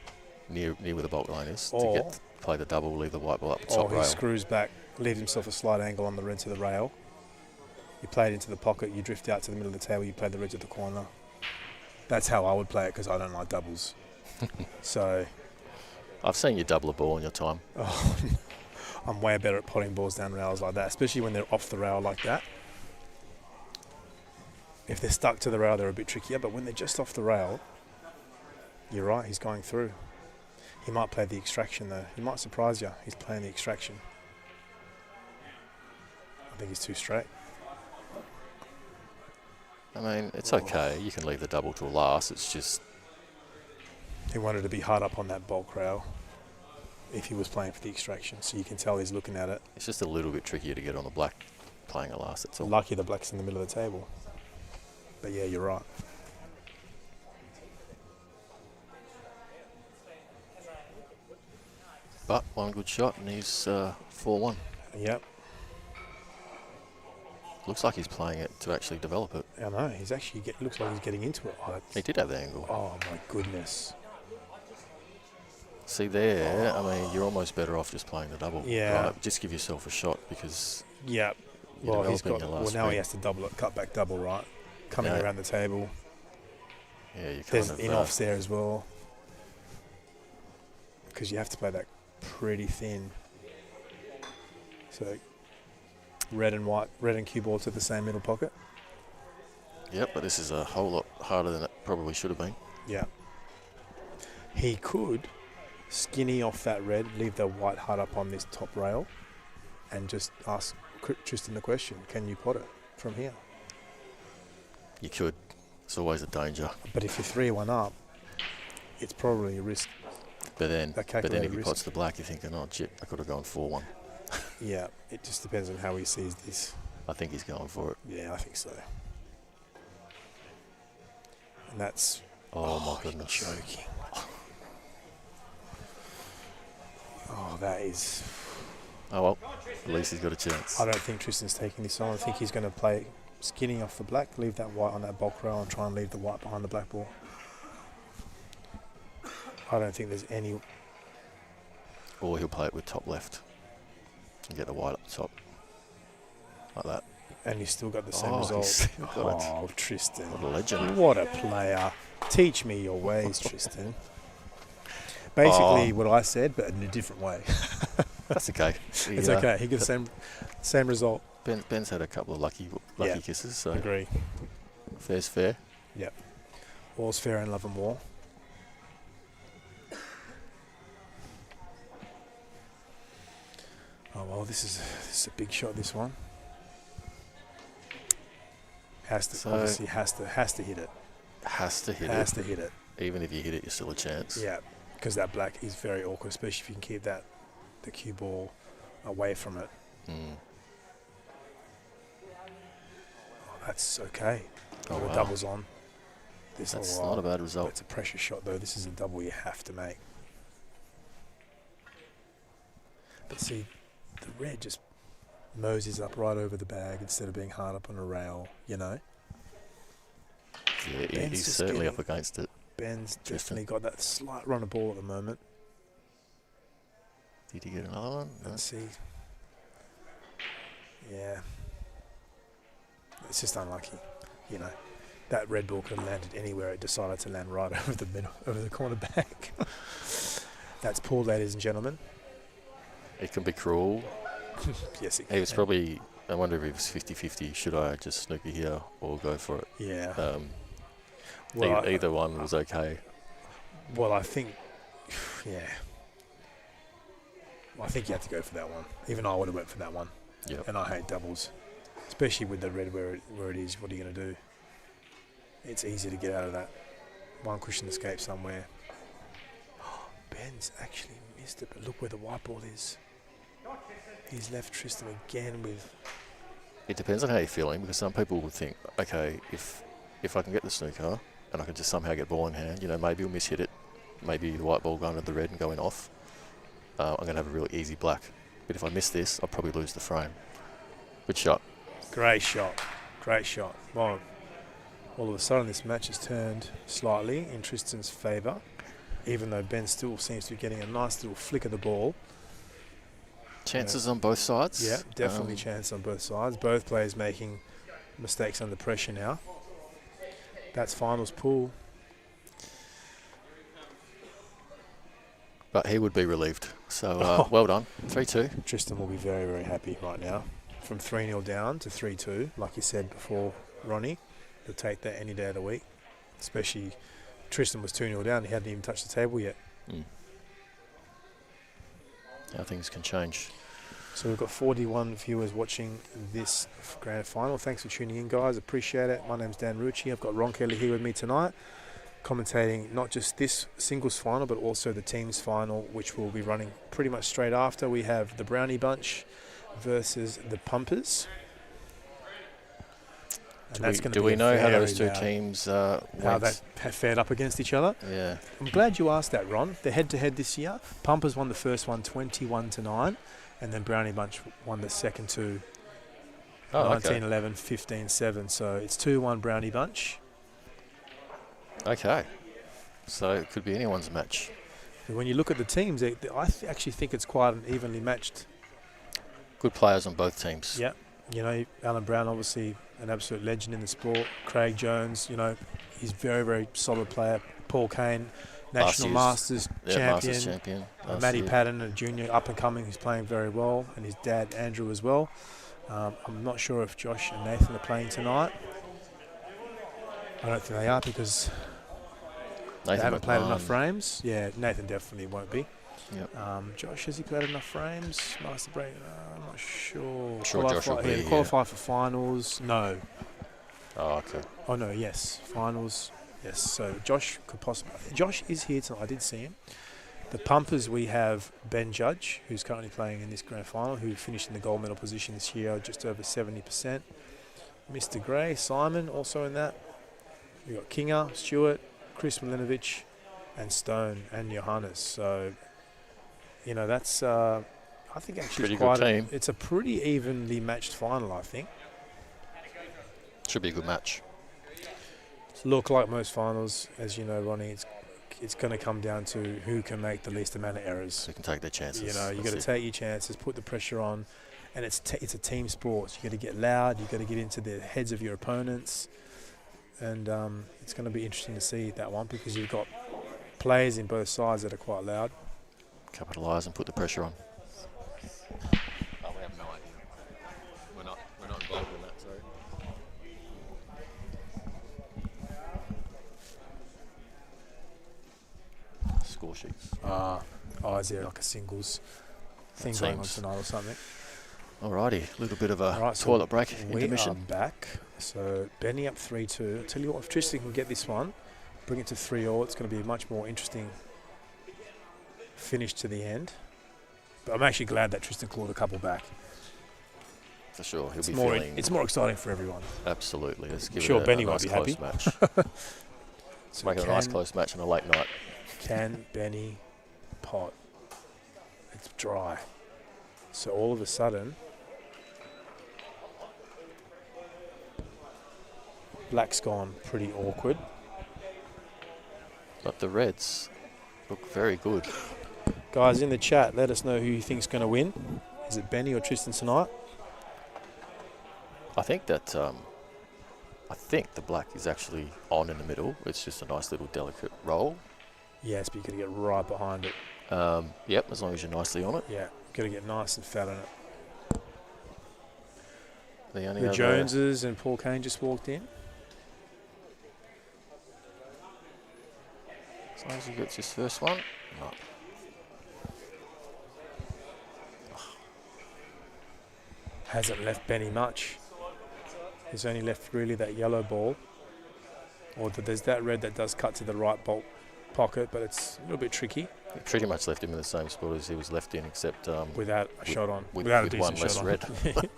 near where the bulk line is, to play the double, leave the white ball up the top rail. Or he screws back, leaves himself a slight angle on the red to the rail. You play it into the pocket, you drift out to the middle of the table, you play the red to the corner. That's how I would play it because I don't like doubles. So I've seen you double a ball in your time. Oh, I'm way better at potting balls down rails like that, especially when they're off the rail like that. If they're stuck to the rail, they're a bit trickier, but when they're just off the rail, you're right, he's going through. He might play the extraction though. He might surprise you. He's playing the extraction. I think he's too straight. I mean, it's okay. You can leave the double till last. It's just... He wanted to be hard up on that bulk rail if he was playing for the extraction, so you can tell he's looking at it. It's just a little bit trickier to get on the black playing it last, that's all. Lucky the black's in the middle of the table. But yeah, you're right. But one good shot and he's 4-1. Yep. Looks like he's playing it to actually develop it. I know, he's actually looks like he's getting into it. He did have the angle. Oh my goodness. See there, I mean, you're almost better off just playing the double. Yeah. Right? Just give yourself a shot because... Yeah. Well, now he has to double it, cut back double, right? Coming around the table. Yeah, you There's in-offs there as well. Because you have to play that pretty thin. So, red and cue ball to the same middle pocket. Yep, but this is a whole lot harder than it probably should have been. Yeah. He could skinny off that red, leave the white hard up on this top rail, and just ask Tristan the question, can you pot it from here? You could. It's always a danger. But if you're 3-1 up, it's probably a risk. But then if calculated he risk. pots the black, you're thinking, oh, shit, I could have gone 4-1. Yeah, it just depends on how he sees this. I think he's going for it. Yeah, I think so. And that's... Oh my goodness. You're joking. Oh, that is... Oh, well, at least he's got a chance. I don't think Tristan's taking this on. I think he's going to play skinny off the black, leave that white on that bulk rail and try and leave the white behind the black ball. I don't think there's any... Or he'll play it with top left and get the white up the top. Like that. And he's still got the same He's result. still got it. Oh, Tristan. What a legend. What a player. Teach me your ways, Tristan. Basically what I said, but in a different way. That's okay. It's okay. He got the same result. Ben's had a couple of lucky kisses, so Agree. fair's fair. Yep. All's fair in love and war. Oh well, this is a big shot. This one obviously has to hit it. Has to hit Has it. to hit it. Even if you hit it, you're still a chance. Yeah, because that black is very awkward, especially if you can keep the cue ball away from it. Mm. Oh, that's okay. Oh, The wow. double's on. That's not a bad result. It's a pressure shot though. This is a double you have to make. But see, the red just moses up right over the bag instead of being hard up on a rail, you know? Yeah, Ben's he's just certainly getting- up against it. Ben's Tristan. definitely got that slight run of ball at the moment. Did he get another one? No. Let's see. Yeah. It's just unlucky, you know. That red ball could have landed anywhere. It decided to land right over the middle, over the corner bag. That's poor, ladies and gentlemen. It can be cruel. Yes, it He was can. probably, I wonder if he was 50-50. Should I just snooker here or go for it? Yeah. Well, Either one was okay. Well, I think, yeah. I think you have to go for that one. Even I would have went for that one. Yep. And I hate doubles, especially with the red where it is. What are you going to do? It's easy to get out of that. One cushion escape somewhere. Ben's actually missed it, but look where the white ball is. He's left Tristan again with... It depends on how you're feeling, because some people would think, okay, if I can get the snooker and I can just somehow get ball in hand, maybe we'll miss-hit it. Maybe the white ball going to the red and going off. I'm going to have a really easy black. But if I miss this, I'll probably lose the frame. Good shot. Great shot. Great shot. Well, all of a sudden this match has turned slightly in Tristan's favour, even though Ben still seems to be getting a nice little flick of the ball. Chances on both sides. Yeah, definitely chance on both sides. Both players making mistakes under pressure now. That's finals pool. But he would be relieved. So, well done. 3-2. Tristan will be very, very happy right now. From 3-0 down to 3-2, like you said before, Ronnie, he'll take that any day of the week. Especially Tristan was 2-0 down. He hadn't even touched the table yet. How things can change. So we've got 41 viewers watching this grand final. Thanks for tuning in, guys. Appreciate it. My name's Dan Rucci. I've got Ron Kelly here with me tonight, commentating not just this singles final, but also the teams final, which will be running pretty much straight after. We have the Brownie Bunch versus the Pumpers. Do we know how those two teams how went? they fared up against each other? Yeah. I'm glad you asked that, Ron. The head-to-head this year, Pumpers won the first one 21-9, and then Brownie Bunch won the second two 19-11, 15-7. So it's 2-1 Brownie Bunch. Okay. So it could be anyone's match. When you look at the teams, I actually think it's quite an evenly matched. Good players on both teams. Yeah. Alan Brown, obviously an absolute legend in the sport. Craig Jones, he's very, very solid player. Paul Kane, National Masters champion. Masters champion. Matty Patton, a junior up-and-coming, who's playing very well. And his dad, Andrew, as well. I'm not sure if Josh and Nathan are playing tonight. I don't think they are because they haven't played enough frames. Yeah, Nathan definitely won't be. Yep. Josh, has he played enough frames? Master break? I'm not sure. Josh will be qualified for finals? No. Oh, okay. Oh no, yes, finals. Yes, so Josh could possibly. Josh is here tonight. I did see him. The pumpers, we have Ben Judge, who's currently playing in this grand final, who finished in the gold medal position this year, just over 70%. Mr. Gray, Simon, also in that. We've got Kinger, Stewart, Chris Milinovic, and Stone, and Johannes. So, you know, that's, I think actually pretty good team. It's a pretty evenly matched final, I think. Should be a good match. Look, like most finals, as you know, Ronnie, it's going to come down to who can make the least amount of errors. So you can take their chances. You know, you got to take your chances, put the pressure on, and it's a team sport. So you got to get loud. You got to get into the heads of your opponents, and it's going to be interesting to see that one because you've got players in both sides that are quite loud. Capitalise and put the pressure on. Oh, we have no idea. We're not involved in that. Sorry. Score sheets. Is there like a singles thing going on tonight or something? Alrighty, a little bit of a toilet break, intermission. We are back. So Benny up 3-2. I'll tell you what, if Tristan can get this one, bring it to 3-3, it's going to be a much more interesting finish to the end. But I'm actually glad that Tristan clawed a couple back. For sure, he'll be feeling. It's more exciting for everyone. Absolutely. Let's give it Benny a nice close happy. match. Let's make it a nice close match on a late night. Can Benny pot? It's dry. So all of a sudden, black's gone pretty awkward. But the reds look very good. Guys in the chat, let us know who you think's going to win. Is it Benny or Tristan tonight? I think that the black is actually on in the middle. It's just a nice little delicate roll. Yes, but you've got to get right behind it. Yep, as long as you're nicely on it. Yeah, got to get nice and fat on it. The Joneses and Paul Kane just walked in. As long as he gets his first one. No. Hasn't left Benny much. He's only left really that yellow ball. Or there's that red that does cut to the right bolt pocket, but it's a little bit tricky. He pretty much left him in the same spot as he was left in, except without a shot on. Without a one decent less shot red. on.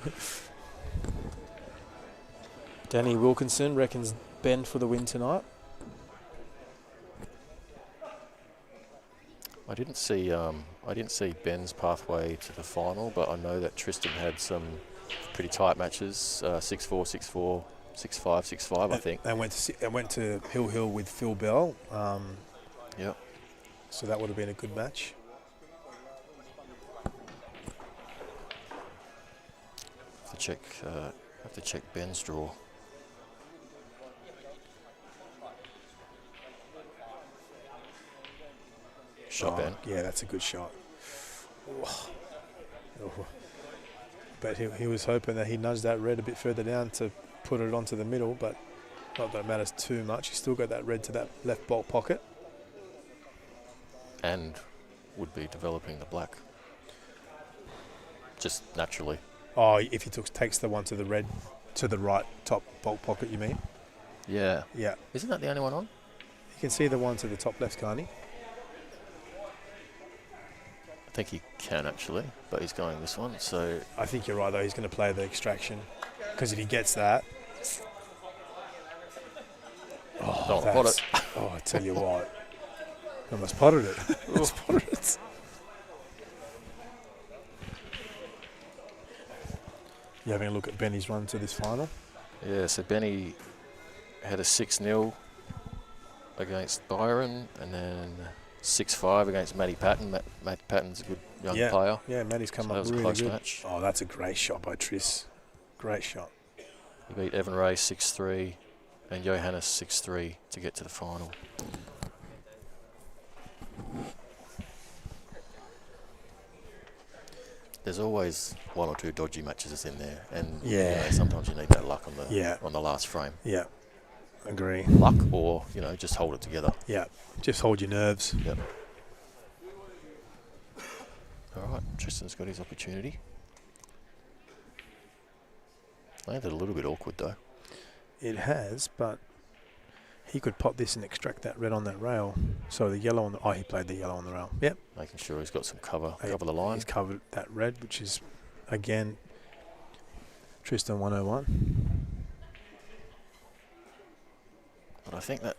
Danny Wilkinson reckons Ben for the win tonight. I didn't see Ben's pathway to the final, but I know that Tristan had some pretty tight matches, 6-4, 6-4, 6-5, 6-5, I think. They went to Hill with Phil Bell. Yep. So that would have been a good match. Have to check Ben's draw. Shot Ben. Yeah, that's a good shot. But he was hoping that he nudged that red a bit further down to put it onto the middle, but not that it matters too much. He's still got that red to that left bolt pocket. And would be developing the black. Just naturally. Oh, if he takes the one to the red, to the right top bolt pocket, you mean? Yeah. Yeah. Isn't that the only one on? You can see the one to the top left, can't he? I think he can actually, but he's going this one, so... I think you're right, though. He's going to play the extraction, because if he gets that... I tell you what. I almost potted it. You having a look at Benny's run to this final? Yeah, so Benny had a 6-0 against Byron, and then 6-5 against Matty Patton. Matty Patton's a good young player. Yeah, Matty's come so up that was really a close good. match. Oh, that's a great shot by Tris. Great shot. He beat Evan Ray 6-3 and Johannes 6-3 to get to the final. There's always one or two dodgy matches in there, and sometimes you need that luck on the last frame. Yeah, agree. Luck, or just hold it together. Yeah, just hold your nerves. Yep. All right, Tristan's got his opportunity. Landed a little bit awkward though. It has, but He could pop this and extract that red on that rail. So the yellow on the... Oh, he played the yellow on the rail. Yep. Making sure he's got some cover Hey, the line. He's covered that red, which is, again, Tristan 101. But I think that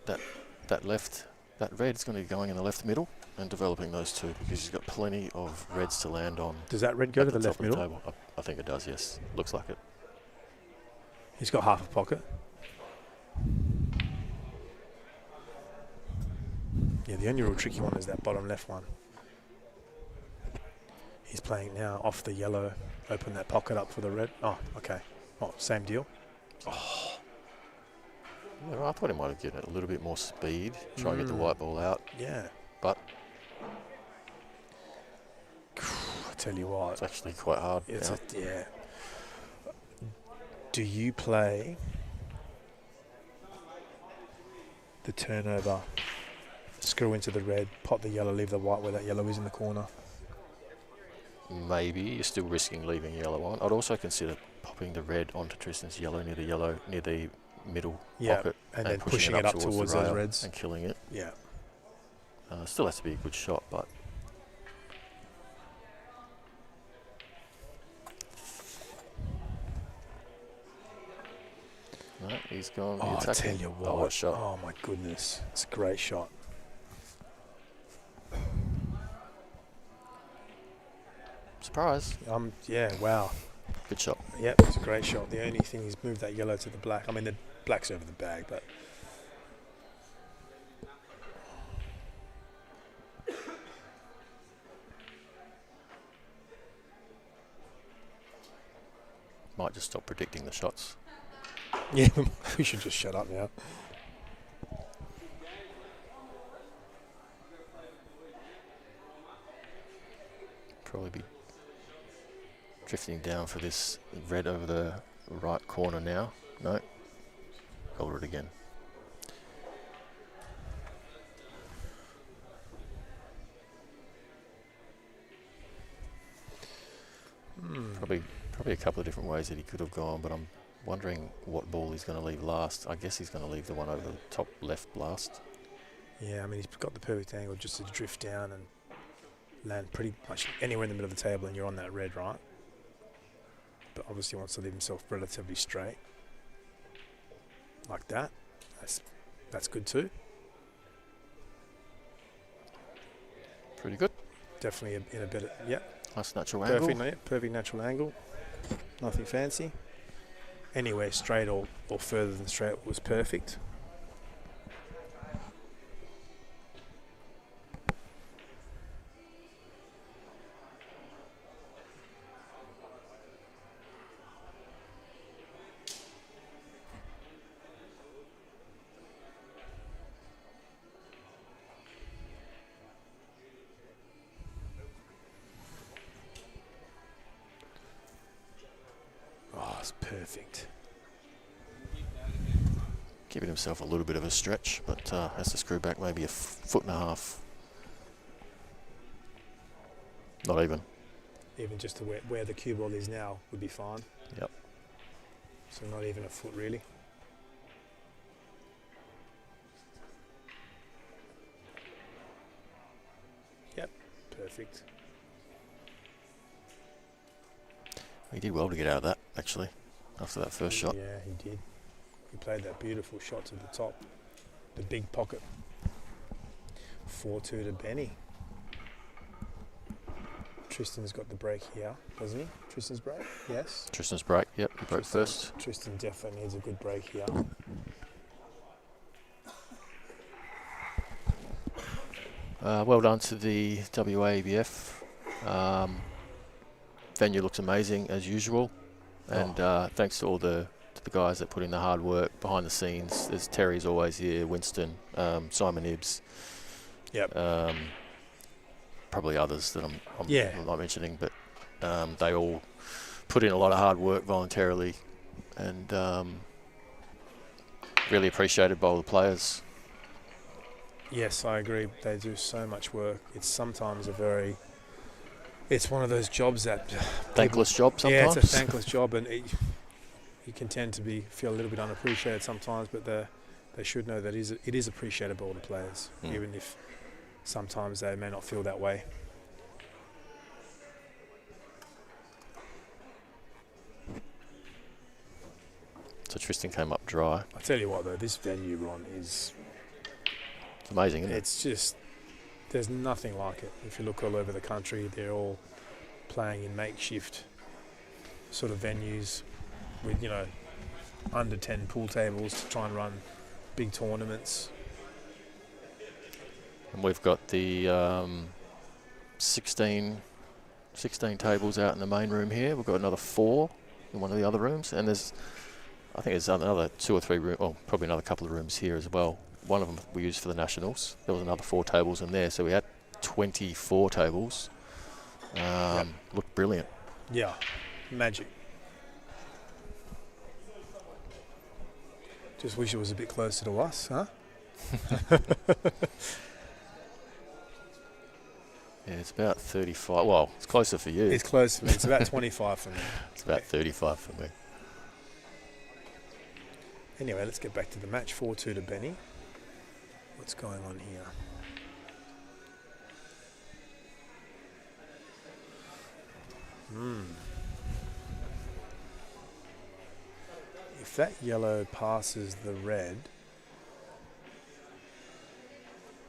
red's going to be going in the left middle and developing those two because he's got plenty of reds to land on. Does that red go to the left top of middle? table. I think it does, yes. Looks like it. He's got half a pocket. Yeah, the only real tricky one is that bottom left one. He's playing now off the yellow. Open that pocket up for the red. Oh, okay. Oh, same deal. Oh. Yeah, well, I thought he might have given it a little bit more speed, try and get the white ball out. Yeah. But I tell you what. it's actually quite hard. Yeah. Do you play the turnover, screw into the red, pop the yellow, leave the white where that yellow is in the corner? Maybe you're still risking leaving yellow on. I'd also consider popping the red onto Tristan's yellow near the middle pocket and then pushing it up towards the rail those reds and killing it. Yeah. Still has to be a good shot, but no, he's gone. Oh, I tell you what. What shot. Oh my goodness, it's a great shot. Surprise. Yeah, wow. Good shot. Yep, it's a great shot. The only thing is move that yellow to the black. I mean, the black's over the bag, but Might just stop predicting the shots. yeah, we should just shut up now. Probably be drifting down for this red over the right corner now. No. Hold it again. Probably a couple of different ways that he could have gone, but I'm wondering what ball he's going to leave last. I guess he's going to leave the one over the top left last. Yeah, I mean, he's got the perfect angle just to drift down and land pretty much anywhere in the middle of the table, and you're on that red, right? But obviously wants to leave himself relatively straight. Like that. That's good too. Pretty good. Definitely in a better... Yeah. Nice natural angle. Perfect natural angle. Nothing fancy. Anywhere straight or further than straight was perfect. It's perfect. Giving himself a little bit of a stretch, but has to screw back maybe a foot and a half. Not even. Even just to where the cue ball is now would be fine. Yep. So not even a foot really. Yep, perfect. He did well to get out of that, actually, after that first shot. Yeah, he did. He played that beautiful shot to the top. The big pocket. 4-2 to Benny. Tristan's got the break here, doesn't he? Tristan's break? Yes. Tristan's break, yep, he broke first. Tristan definitely needs a good break here. Well done to the W.A.E.B.F. Venue looks amazing as usual, and thanks to all the guys that put in the hard work behind the scenes. There's Terry's always here, Winston, Simon Ibbs. Yep. Probably others that I'm not mentioning, but they all put in a lot of hard work voluntarily, and really appreciated by all the players. Yes, I agree. They do so much work. It's sometimes it's one of those jobs that... Thankless job sometimes. Yeah, it's a thankless job, and you can tend to feel a little bit unappreciated sometimes, but They should know that it is appreciated by all the players, even if sometimes they may not feel that way. So Tristan came up dry. I tell you what, though, this venue, Ron, It's amazing, isn't it? it's just, there's nothing like it. If you look all over the country, they're all playing in makeshift sort of venues with, under 10 pool tables to try and run big tournaments. And we've got the 16 tables out in the main room here. We've got another 4 in one of the other rooms, and I think there's another 2 or 3 rooms, well, probably another couple of rooms here as well. One of them we used for the Nationals. There was another 4 tables in there, so we had 24 tables. Looked brilliant. Yeah, magic. Just wish it was a bit closer to us, huh? Yeah, it's about 35. Well, it's closer for you. It's close for me. It's about 25 for me. It's about 35 for me. Anyway, let's get back to the match. 4-2 to Benny. What's going on here? If that yellow passes the red,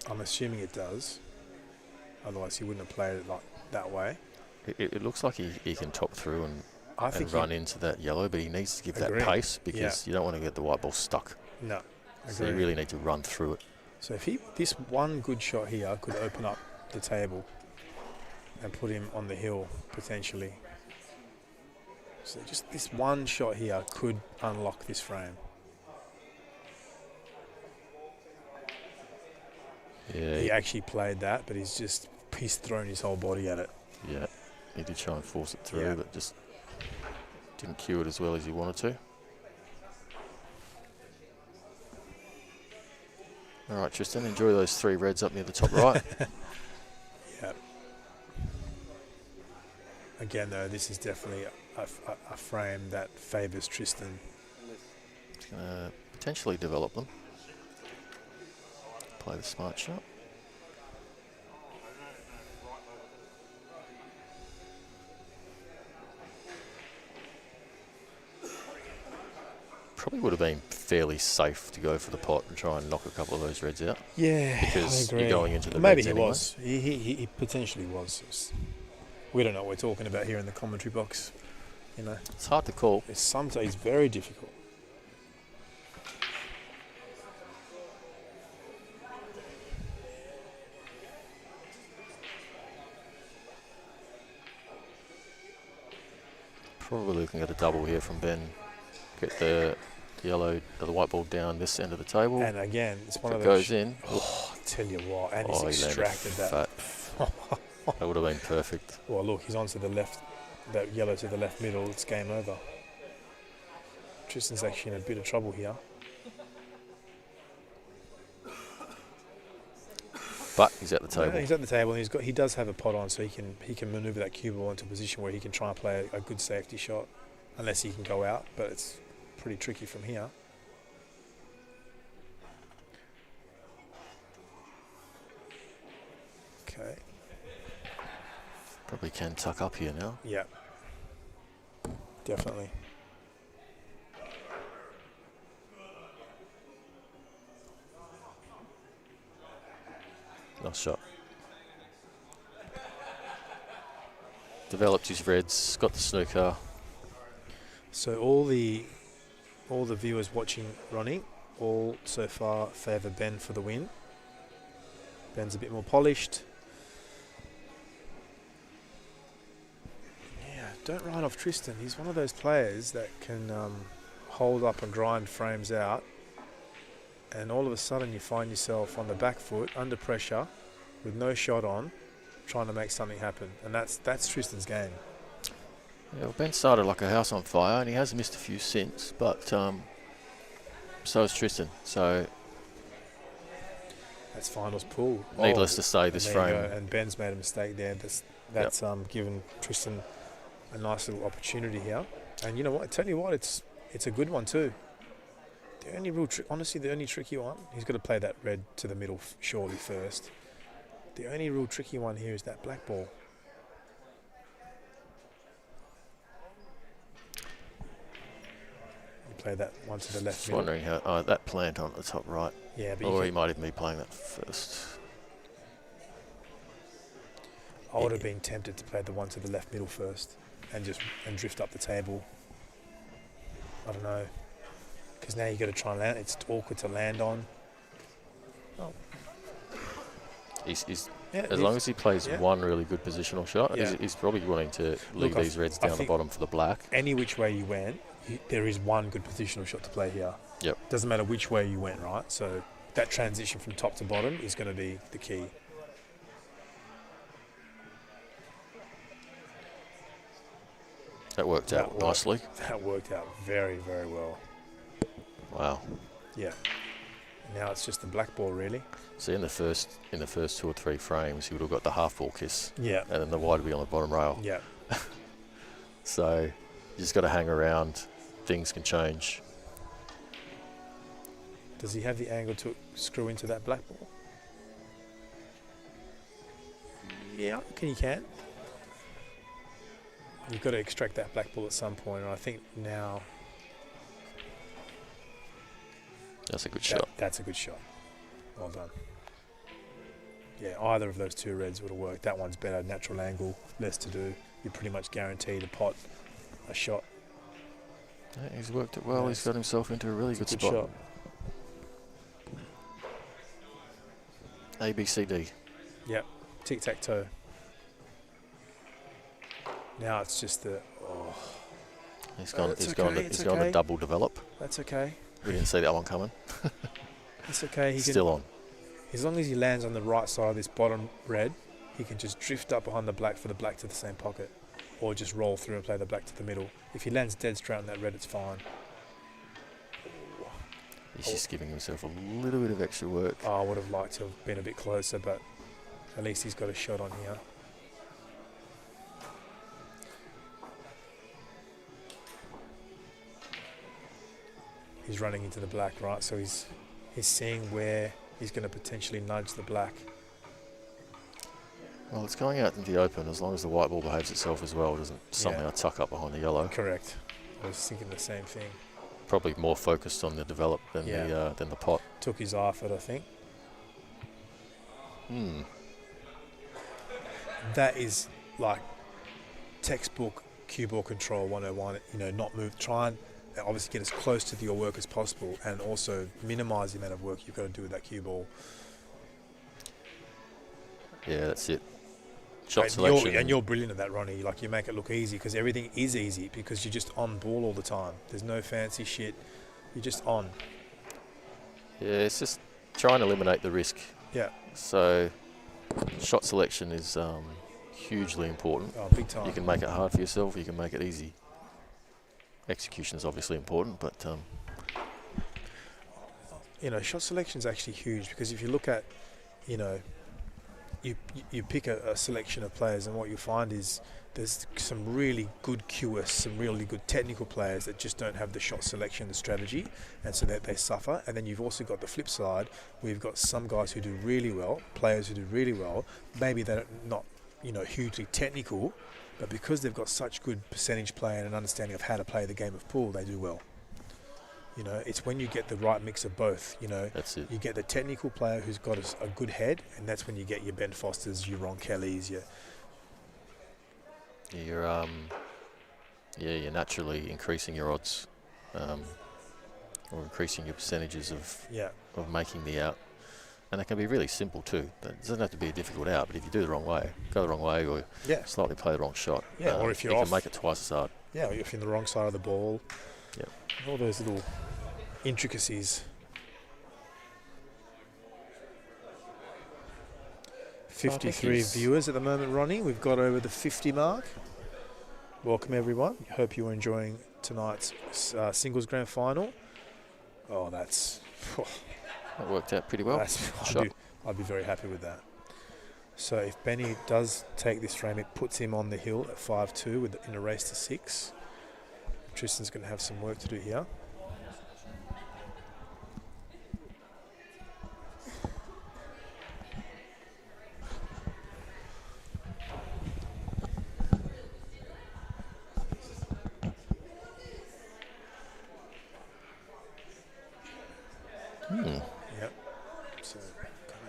I'm assuming it does. Otherwise, he wouldn't have played it like that way. It looks like he can top through I think and run into that yellow, but he needs to give Agree. that pace because you don't want to get the white ball stuck. No. So you really need to run through it. So if this one good shot here could open up the table and put him on the hill potentially. So just this one shot here could unlock this frame. Yeah, He actually played that, but he's thrown his whole body at it. Yeah, he did try and force it through, Yeah. but just didn't cue it as well as he wanted to. All right, Tristan, enjoy those 3 reds up near the top right. Yeah. Again, though, this is definitely a frame that favours Tristan. He's going to potentially develop them. Play the smart shot. Probably would have been fairly safe to go for the pot and try and knock a couple of those reds out. Yeah, because I agree. you're going into the Maybe reds he anyway. was. He potentially was. We don't know what we're talking about here in the commentary box. It's hard to call. It's sometimes very difficult. Probably looking at a double here from Ben. Get the white ball down this end of the table. And again, it's one if of it those. goes in. Oh, I tell you what, and He he's landed extracted that. fat. That would have been perfect. Well, look, he's onto the left, that yellow to the left middle. It's game over. Tristan's actually in a bit of trouble here. But he's at the table. Yeah, he's at the table, and he does have a pot on, so he can manoeuvre that cue ball into a position where he can try and play a good safety shot, unless he can go out. But it's pretty tricky from here. Okay. Probably can tuck up here now. Yeah. Definitely. Nice shot. Developed his reds, got the snooker. So all the viewers watching Ronnie, all so far favour Ben for the win. Ben's a bit more polished. Yeah, don't write off Tristan. He's one of those players that can hold up and grind frames out, and all of a sudden you find yourself on the back foot, under pressure, with no shot on, trying to make something happen. And that's Tristan's game. Yeah, well, Ben started like a house on fire, and he has missed a few since, but so has Tristan. So That's finals pool. needless to say, this and there you frame. go. And Ben's made a mistake there. That's given Tristan a nice little opportunity here. And you know what? I tell you what, it's a good one too. The only real honestly, the only tricky one, he's got to play that red to the middle surely first. The only real tricky one here is that black ball. You play that one to the left Just middle. wondering how that plant on the top right. Yeah, but Or he might even be playing that first. I would have been tempted to play the one to the left middle first and drift up the table. I don't know. Because now you've got to try and land. It's awkward to land on. Oh. As long as he plays one really good positional shot, he's probably wanting to leave these reds down the bottom for the black. Any which way you went, there is one good positional shot to play here. Yep. Doesn't matter which way you went, right? So that transition from top to bottom is going to be the key. That worked out nicely. That worked out very, very well. Wow. Yeah. Now it's just the black ball, really. See, in the first 2 or 3 frames, he would have got the half ball kiss. Yeah. And then the wide would be on the bottom rail. Yeah. So you just got to hang around. Things can change. Does he have the angle to screw into that black ball? Yeah, I reckon he can. You've got to extract that black ball at some point, and I think now... That's a good shot. That's a good shot. Well done. Yeah, either of those two reds would have worked. That one's better, natural angle, less to do. You're pretty much guaranteed a pot, a shot. Yeah, he's worked it well. Yeah, he's got himself into a really good spot. Shot. A, B, C, D. Yep, tic-tac-toe. Now it's just the... Oh. He's gone to double develop. That's okay. We didn't see that one coming. It's okay. He Still on. As long as he lands on the right side of this bottom red, he can just drift up behind the black for the black to the same pocket. Or just roll through and play the black to the middle. If he lands dead straight on that red, it's fine. He's just giving himself a little bit of extra work. Oh, I would have liked to have been a bit closer, but at least he's got a shot on here. He's running into the black, right? So he's seeing where he's going to potentially nudge the black. Well, it's going out in the open as long as the white ball behaves itself as well. Doesn't somehow tuck up behind the yellow. Correct. I was thinking the same thing. Probably more focused on the develop than the pot. Took his eye off it, I think. That is like textbook cue ball control 101. You know, not move. Try and obviously get as close to your work as possible, and also minimise the amount of work you've got to do with that cue ball. Yeah, that's it. Shot selection. And you're brilliant at that, Ronnie. Like, you make it look easy because everything is easy because you're just on ball all the time. There's no fancy shit. You're just on. Yeah, it's just trying to eliminate the risk. Yeah. So, shot selection is hugely important. Oh, big time. You can make it hard for yourself. You can make it easy. Execution is obviously important, but you know, shot selection is actually huge because if you look at, you know, you pick a selection of players, and what you find is there's some really good cueists, some really good technical players that just don't have the shot selection, the strategy, and so that they suffer. And then you've also got the flip side, where you've got some guys who do really well, players who do really well. Maybe they're not, you know, hugely technical, but because they've got such good percentage play and an understanding of how to play the game of pool, they do well. You know, it's when you get the right mix of both, you know. That's it. You get the technical player who's got a good head, and that's when you get your Ben Fosters, your Ron Kellys, you're naturally increasing your odds, or increasing your percentages of making the out. And it can be really simple too. It doesn't have to be a difficult out, but if you do the wrong way, go the wrong way, or slightly play the wrong shot, or if you're you off, can make it twice as hard. Yeah, or if you're on the wrong side of the ball. Yep. All those little intricacies. 53 viewers at the moment, Ronnie. We've got over the 50 mark. Welcome, everyone. Hope you're enjoying tonight's singles grand final. Oh, that worked out pretty well. I'd be very happy with that. So if Benny does take this frame, it puts him on the hill at 5-2 in a race to 6. Tristan's going to have some work to do here.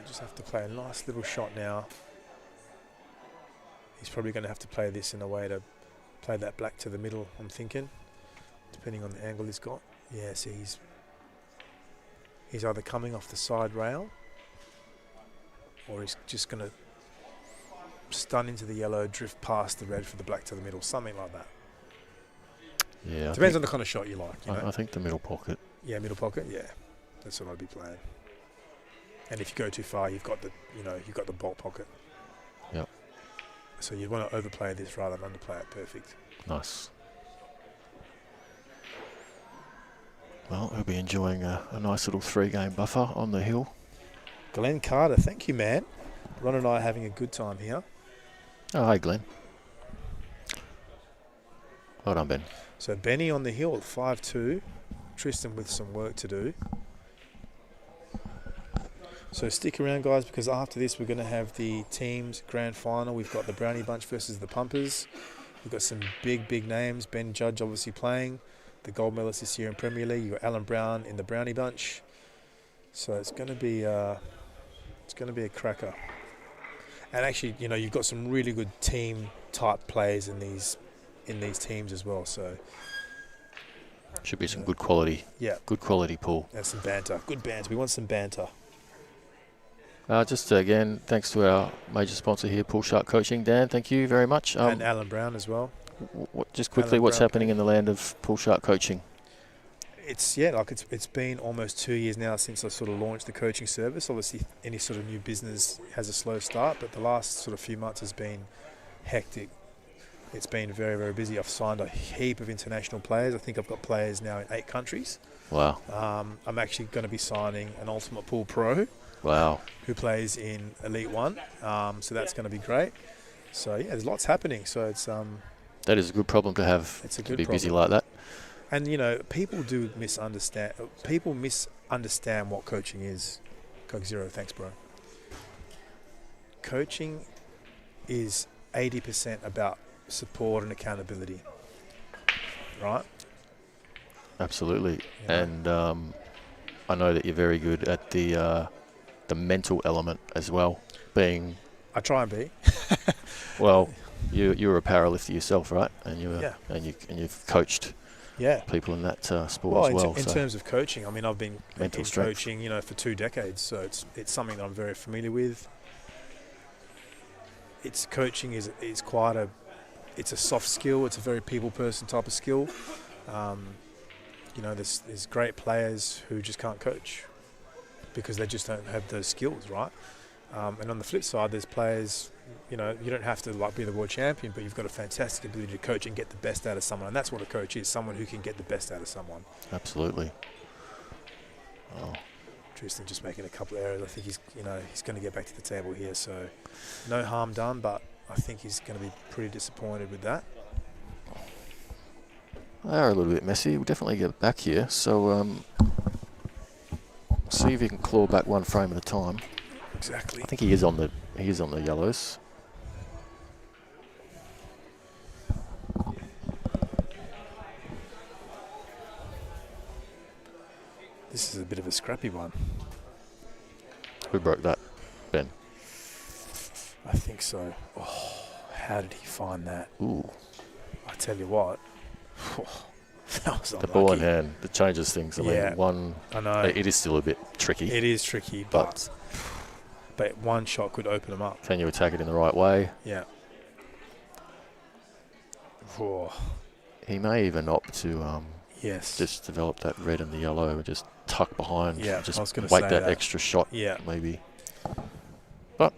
Just have to play a nice little shot now. He's probably going to have to play this in a way to play that black to the middle, I'm thinking, depending on the angle he's got. Yeah, see, he's either coming off the side rail or he's just going to stun into the yellow, drift past the red for the black to the middle, something like that. Yeah. Depends on the kind of shot you like. You know? I think the middle pocket. Yeah, middle pocket. Yeah, that's what I'd be playing. And if you go too far, you've got the bolt pocket. Yep. So you'd want to overplay this rather than underplay it. Perfect. Nice. Well, he'll be enjoying a nice little 3-game buffer on the hill. Glenn Carter, thank you, man. Ron and I are having a good time here. Oh, hey, Glenn. Well done, Ben. So Benny on the hill, 5-2. Tristan with some work to do. So stick around, guys, because after this we're going to have the teams grand final. We've got the Brownie Bunch versus the Pumpers. We've got some big names. Ben Judge obviously playing. The gold medalist this year in Premier League. You've got Alan Brown in the Brownie Bunch. So it's going to be a cracker. And actually, you know, you've got some really good team type players in these teams as well. So should be some good quality. Yeah. Good quality pool. And some banter. Good banter. We want some banter. Just again, thanks to our major sponsor here, Pool Shark Coaching. Dan, thank you very much. And Alan Brown as well. Just quickly, what's happening in the land of Pool Shark Coaching? It's been almost 2 years now since I sort of launched the coaching service. Obviously, any sort of new business has a slow start, but the last sort of few months has been hectic. It's been very busy. I've signed a heap of international players. I think I've got players now in 8 countries. Wow. I'm actually going to be signing an Ultimate Pool Pro. Wow. Who plays in Elite 1. So that's going to be great. So, yeah, there's lots happening. So it's that is a good problem to have. It's a to good be problem. Busy like that. And, you know, people misunderstand what coaching is. Coke Zero, thanks, bro. Coaching is 80% about support and accountability. Right? Absolutely. Yeah. And I know that you're very good at the mental element as well. I try and be. Well, you're a powerlifter yourself, right? And you've coached people in that sport as well. In terms of coaching, I mean, I've been mental strength. Coaching, you know, for 2 decades, so it's something that I'm very familiar with. Coaching is quite it's a soft skill. It's a very people person type of skill. You know, there's great players who just can't coach because they just don't have those skills, right? And on the flip side, there's players, you know, you don't have to like be the world champion, but you've got a fantastic ability to coach and get the best out of someone. And that's what a coach is, someone who can get the best out of someone. Absolutely. Oh. Tristan just making a couple of errors. I think he's going to get back to the table here. So no harm done, but I think he's going to be pretty disappointed with that. They are a little bit messy. We'll definitely get back here. So see if you can claw back one frame at a time. Exactly. I think he is on the yellows. This is a bit of a scrappy one. Who broke that, Ben? I think so. Oh, how did he find that? Ooh. I tell you what. That was unlucky. The ball in hand, that changes things. I mean, I know. It is still a bit tricky. It is tricky, but one shot could open them up. Can you attack it in the right way? Yeah. Oh. He may even opt to yes. just develop that red and the yellow and just tuck behind. Yeah, just I was going wait to say that extra shot. Yeah. Maybe. But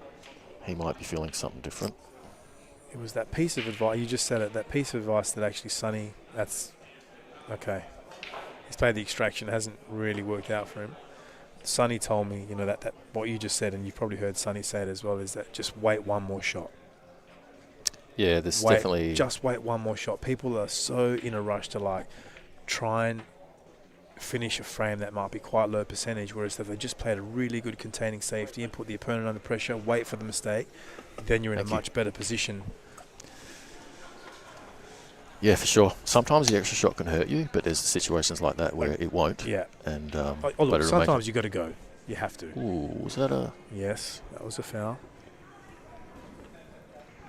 he might be feeling something different. It was that piece of advice, you just said it, that piece of advice that actually Sonny, that's, okay. He's played the extraction, it hasn't really worked out for him. Sonny told me, you know, that what you just said, and you've probably heard Sonny say it as well, is that just wait one more shot. Yeah, there's definitely... Just wait one more shot. People are so in a rush to, like, try and finish a frame that might be quite low percentage, whereas if they just played a really good containing safety and put the opponent under pressure, wait for the mistake, then you're in a much better position. Yeah, for sure. Sometimes the extra shot can hurt you, but there's situations like that where it won't. Yeah. And look, sometimes you got to go. You have to. Ooh, was that a... Yes, that was a foul.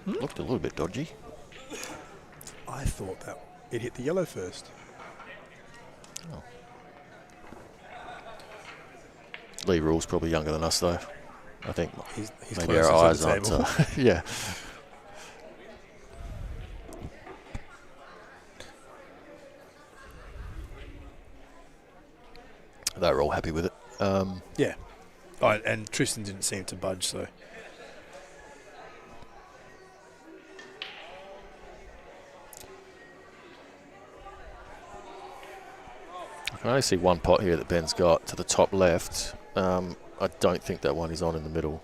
Looked a little bit dodgy. I thought that it hit the yellow first. Oh. Lee Rule's probably younger than us, though. I think He's maybe our eyes aren't... yeah. They were all happy with it. Yeah. Oh, and Tristan didn't seem to budge, so... I can only see one pot here that Ben's got to the top left. I don't think that one is on in the middle.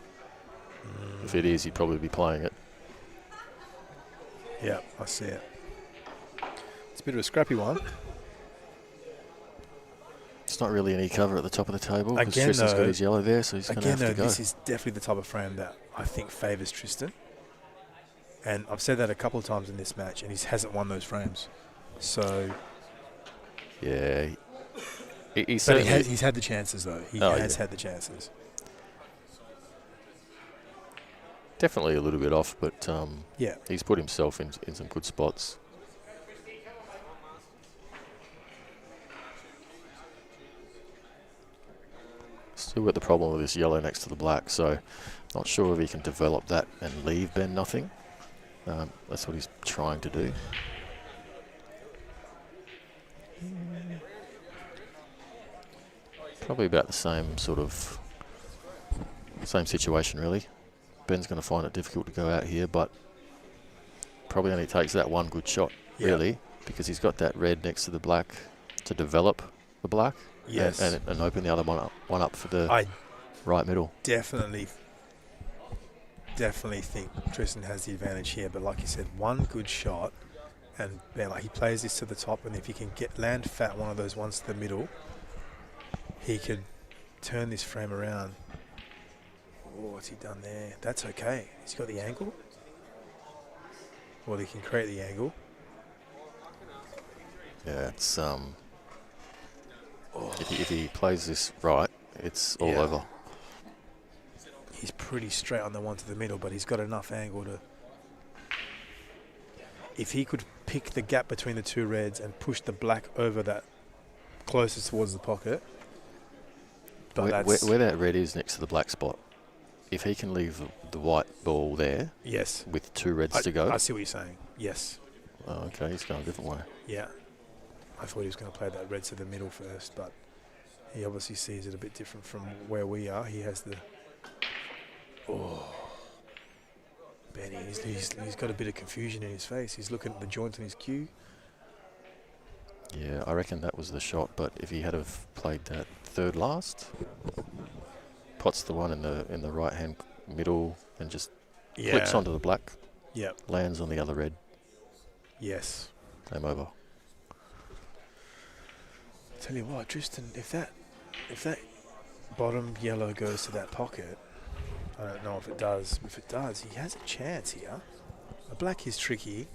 If it is, he'd probably be playing it. Yeah, I see it. It's a bit of a scrappy one. It's not really any cover at the top of the table because Again, Tristan's got though, his yellow there, so he's going to have to go. This is definitely the type of frame that I think favours Tristan. And I've said that a couple of times in this match, and he hasn't won those frames. So... Yeah. He's had the chances, though. He has had the chances. Definitely a little bit off, but yeah, he's put himself in some good spots. Still got the problem with this yellow next to the black, so not sure if he can develop that and leave Ben nothing. That's what he's trying to do. Probably about the same same situation, really. Ben's going to find it difficult to go out here, but probably only takes that one good shot, really, because he's got that red next to the black to develop the black and open the other one up for the right middle. Definitely think Tristan has the advantage here, but like you said, one good shot, and Ben, he plays this to the top, and if he can land fat one of those ones to the middle, he could turn this frame around. Oh, what's he done there? That's okay. He's got the angle. Well, he can create the angle. Yeah, it's if he plays this right, it's all over. He's pretty straight on the one to the middle, but he's got enough angle to... If he could pick the gap between the two reds and push the black over that closest towards the pocket... But where that red is next to the black spot, if he can leave the white ball there, yes, with two reds to go. I see what you're saying. Yes. Oh, okay, he's going a different way. Yeah, I thought he was going to play that red to the middle first, but he obviously sees it a bit different from where we are. He has the Benny. He's got a bit of confusion in his face. He's looking at the joint in his cue. Yeah, I reckon that was the shot, but if he had have played that third last, pots the one in the right hand middle and just flips onto the black. Yep. Lands on the other red. Yes. Game over. Tell you what, Tristan, if that bottom yellow goes to that pocket, I don't know if it does. If it does, he has a chance here. The black is tricky.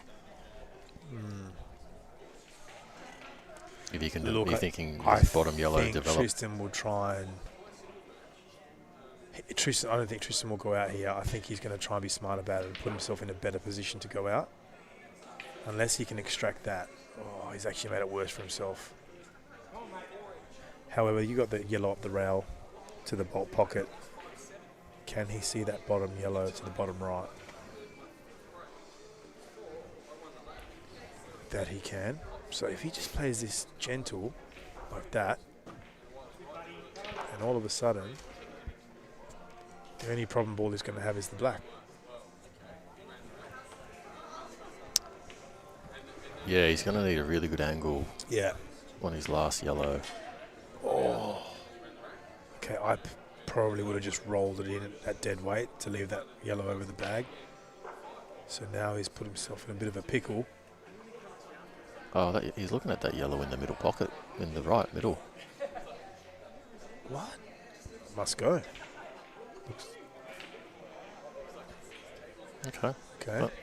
If you can, Look, you're thinking I bottom yellow think develop. Tristan will try and... I don't think Tristan will go out here. I think he's going to try and be smart about it and put himself in a better position to go out. Unless he can extract that. Oh, he's actually made it worse for himself. However, you got the yellow up the rail to the pocket. Can he see that bottom yellow to the bottom right? That he can. So if he just plays this gentle, like that, and all of a sudden, the only problem ball he's going to have is the black. Yeah, he's going to need a really good angle. Yeah. On his last yellow. Oh. Okay, I probably would have just rolled it in at dead weight to leave that yellow over the bag. So now he's put himself in a bit of a pickle. Oh, he's looking at that yellow in the middle pocket, in the right middle. What? Must go. Okay.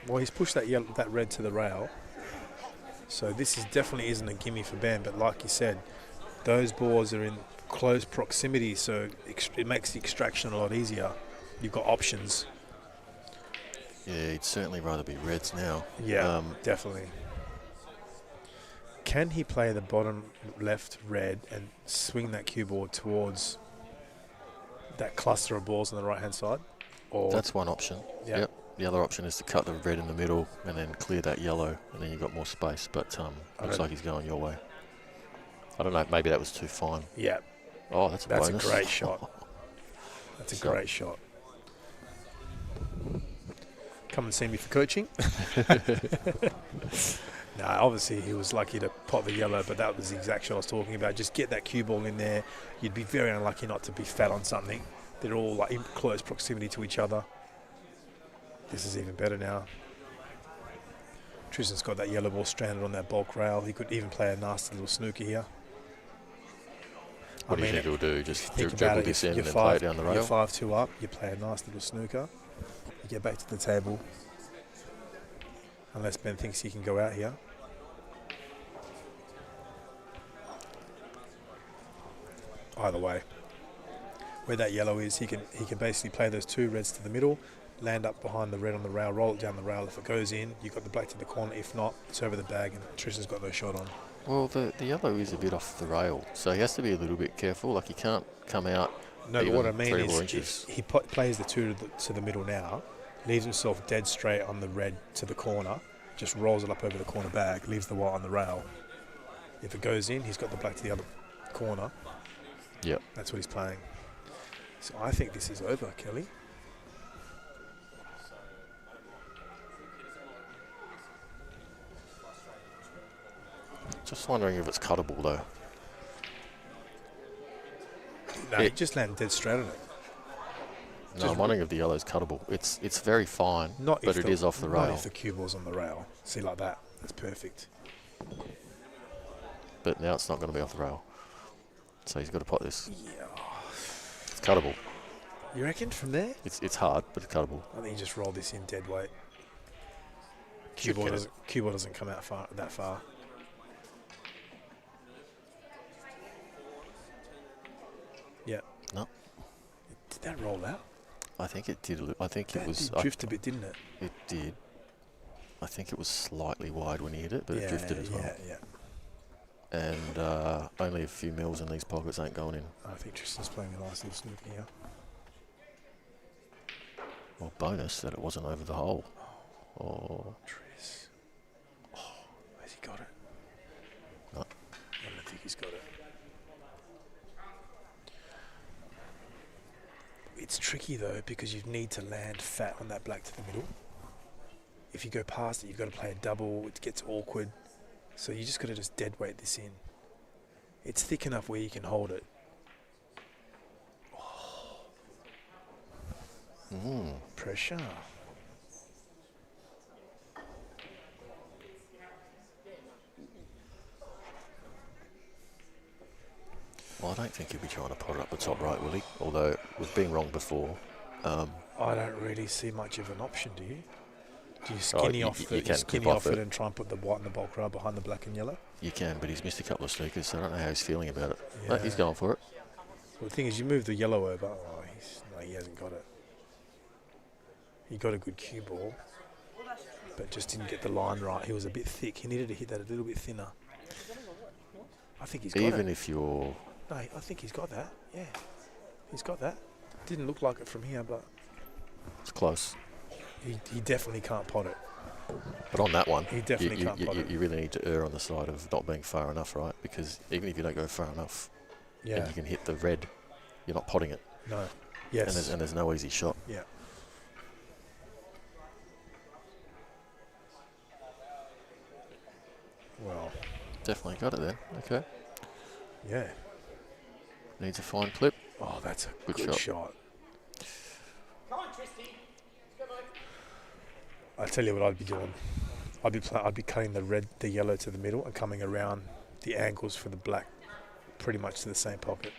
Well, he's pushed that red to the rail. So this definitely isn't a gimme for Ben, but like you said, those balls are in close proximity, so it makes the extraction a lot easier. You've got options. Yeah, he'd certainly rather be reds now. Yeah, definitely. Can he play the bottom left red and swing that cue ball towards that cluster of balls on the right-hand side? Or That's one option. Yeah. Yep. The other option is to cut the red in the middle and then clear that yellow, and then you've got more space. But looks like he's going your way. I don't know. Maybe that was too fine. Yeah, Oh, that's a that's bonus. a great shot. That's a great shot. Come and see me for coaching. No, obviously he was lucky to pot the yellow, but that was the exact shot I was talking about. Just get that cue ball in there. You'd be very unlucky not to be fat on something. They're all like in close proximity to each other. This is even better now. Tristan's got that yellow ball stranded on that bulk rail. He could even play a nasty little snooker here. What do you think he'll do? Just think dribble about this it, in and you're then play it down the rail? You're 5-2 up. You play a nice little snooker. You get back to the table. Unless Ben thinks he can go out here. Either way, where that yellow is, he can basically play those two reds to the middle, land up behind the red on the rail, roll it down the rail. If it goes in, you've got the black to the corner. If not, it's over the bag, and Tristan's got no shot on. Well, the yellow is a bit off the rail, so he has to be a little bit careful. Like, he can't come out. No, but what I mean 3 or 4 is, inches. if he plays the two to the middle now, leaves himself dead straight on the red to the corner, just rolls it up over the corner bag, leaves the white on the rail. If it goes in, he's got the black to the other corner. Yep. That's what he's playing. So I think this is over, Kelly. Just wondering if it's cuttable though. No, he just landed dead straight on it. No, I'm wondering if the yellow's cuttable. It's very fine, but it is off the rail. Not if the cue ball's on the rail. See, like that. That's perfect. But now it's not going to be off the rail. So he's got to pot this. Yeah. It's cuttable. You reckon from there? It's hard, but it's cuttable. I think you just roll this in dead weight. Cue ball doesn't come out that far. Yeah. No. Did that roll out? I think it did. I think That it was. did drift a bit, didn't it? It did. I think it was slightly wide when he hit it, but it drifted as well. Yeah. And only a few mils in these pockets ain't going in. I think Tristan's playing a nice little snooker here. Well, bonus that it wasn't over the hole. Oh. Tris. Oh, has he got it? No. I don't think he's got it. It's tricky though, because you need to land fat on that black to the middle. If you go past it, you've got to play a double. It gets awkward. So you just got to just dead weight this in. It's thick enough where you can hold it. Pressure. Well, I don't think he'll be trying to pot it up the top right, will he? Although, with being wrong before. I don't really see much of an option, do you? Do you skinny off it and try and put the white and the bulk rail behind the black and yellow? You can, but he's missed a couple of sneakers, so I don't know how he's feeling about it. Yeah. No, he's going for it. Well, the thing is, you move the yellow over. Oh, he hasn't got it. He got a good cue ball, but just didn't get the line right. He was a bit thick. He needed to hit that a little bit thinner. I think he's got it. Even if you're... No, I think he's got that. Yeah, he's got that. Didn't look like it from here, but... It's close. He definitely can't pot it. But on that one, he definitely can't pot it. You really need to err on the side of not being far enough, right? Because even if you don't go far enough, and you can hit the red, you're not potting it. No. Yes. And there's no easy shot. Yeah. Well. Definitely got it then. Okay. Yeah. Needs a fine clip. Oh, that's a good shot. Come on, Tristan. I tell you what I'd be doing. I'd be cutting the yellow to the middle and coming around the angles for the black, pretty much to the same pocket.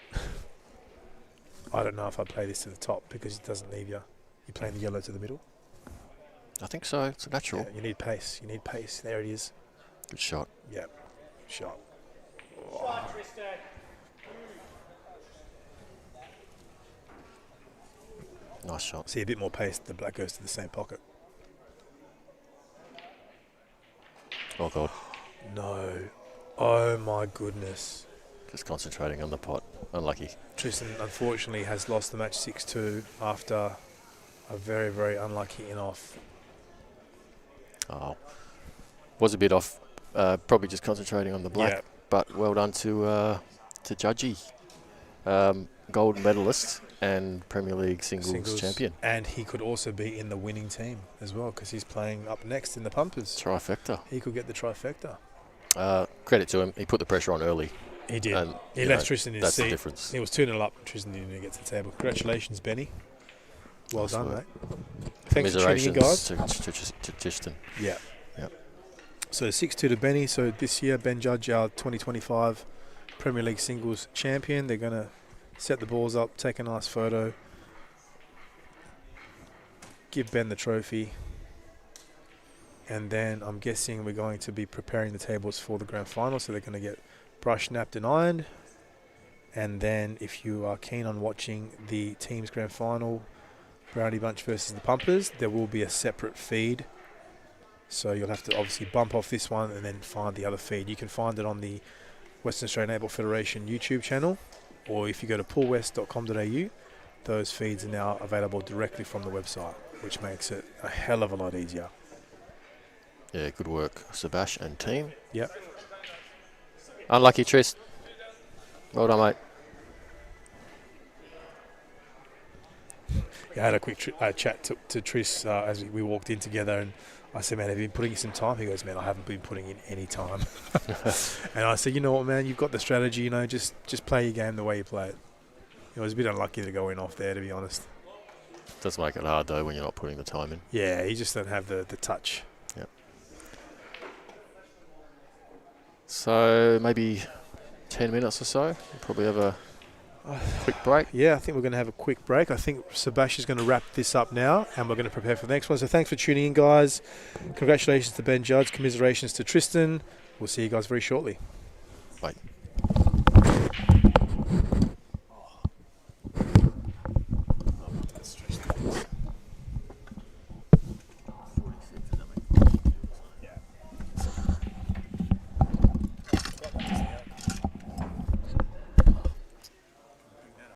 I don't know if I play this to the top because it doesn't leave you. You're playing the yellow to the middle. I think so. It's a natural. Yeah, you need pace. You need pace. There it is. Good shot. Yeah, shot. Shot, Tristan. Nice shot. See a bit more pace. The black goes to the same pocket. Oh, God. No. Oh, my goodness. Just concentrating on the pot. Unlucky. Tristan, unfortunately, has lost the match 6-2 after a very, very unlucky in-off. Oh. Was a bit off. Probably just concentrating on the black. Yeah. But well done to Judgy. Gold medalist and Premier League singles champion. And he could also be in the winning team as well because he's playing up next in the Pumpers. Trifecta. He could get the trifecta. Credit to him. He put the pressure on early. He did. And, He left Tristan in his that's seat. the difference. He was 2-0 up. Tristan didn't even get to the table. Congratulations, Benny. Well Nice done, work. mate. Thanks for tuning in, guys. To Tristan. Yeah. Yep. So 6-2 to Benny. So this year, Ben Judge, our 2025 Premier League singles champion. They're going to set the balls up, take a nice photo, give Ben the trophy, and then I'm guessing we're going to be preparing the tables for the grand final. So they're going to get brushed, napped, and ironed. And then if you are keen on watching the team's grand final, Brownie Bunch versus the Pumpers, there will be a separate feed. So you'll have to obviously bump off this one and then find the other feed. You can find it on the Western Australian Netball Federation YouTube channel, or if you go to poolwest.com.au, those feeds are now available directly from the website, which makes it a hell of a lot easier. Yeah, good work, Sebash and team. Yep. Unlucky, Trist. Well done, mate. Yeah, I had a quick chat to Tris as we walked in together, and I said, man, have you been putting in some time? He goes, man, I haven't been putting in any time. And I said, you know what, man, you've got the strategy, you know, just play your game the way you play it. It was a bit unlucky to go in off there, to be honest. Does make it hard, though, when you're not putting the time in. Yeah, you just don't have the touch. Yep. So maybe 10 minutes or so. We'll probably have a quick break. Yeah, I think we're going to have a quick break. I think Sebastian's going to wrap this up now, and we're going to prepare for the next one. So thanks for tuning in, guys. Congratulations to Ben Judge. Commiserations to Tristan. We'll see you guys very shortly. Bye.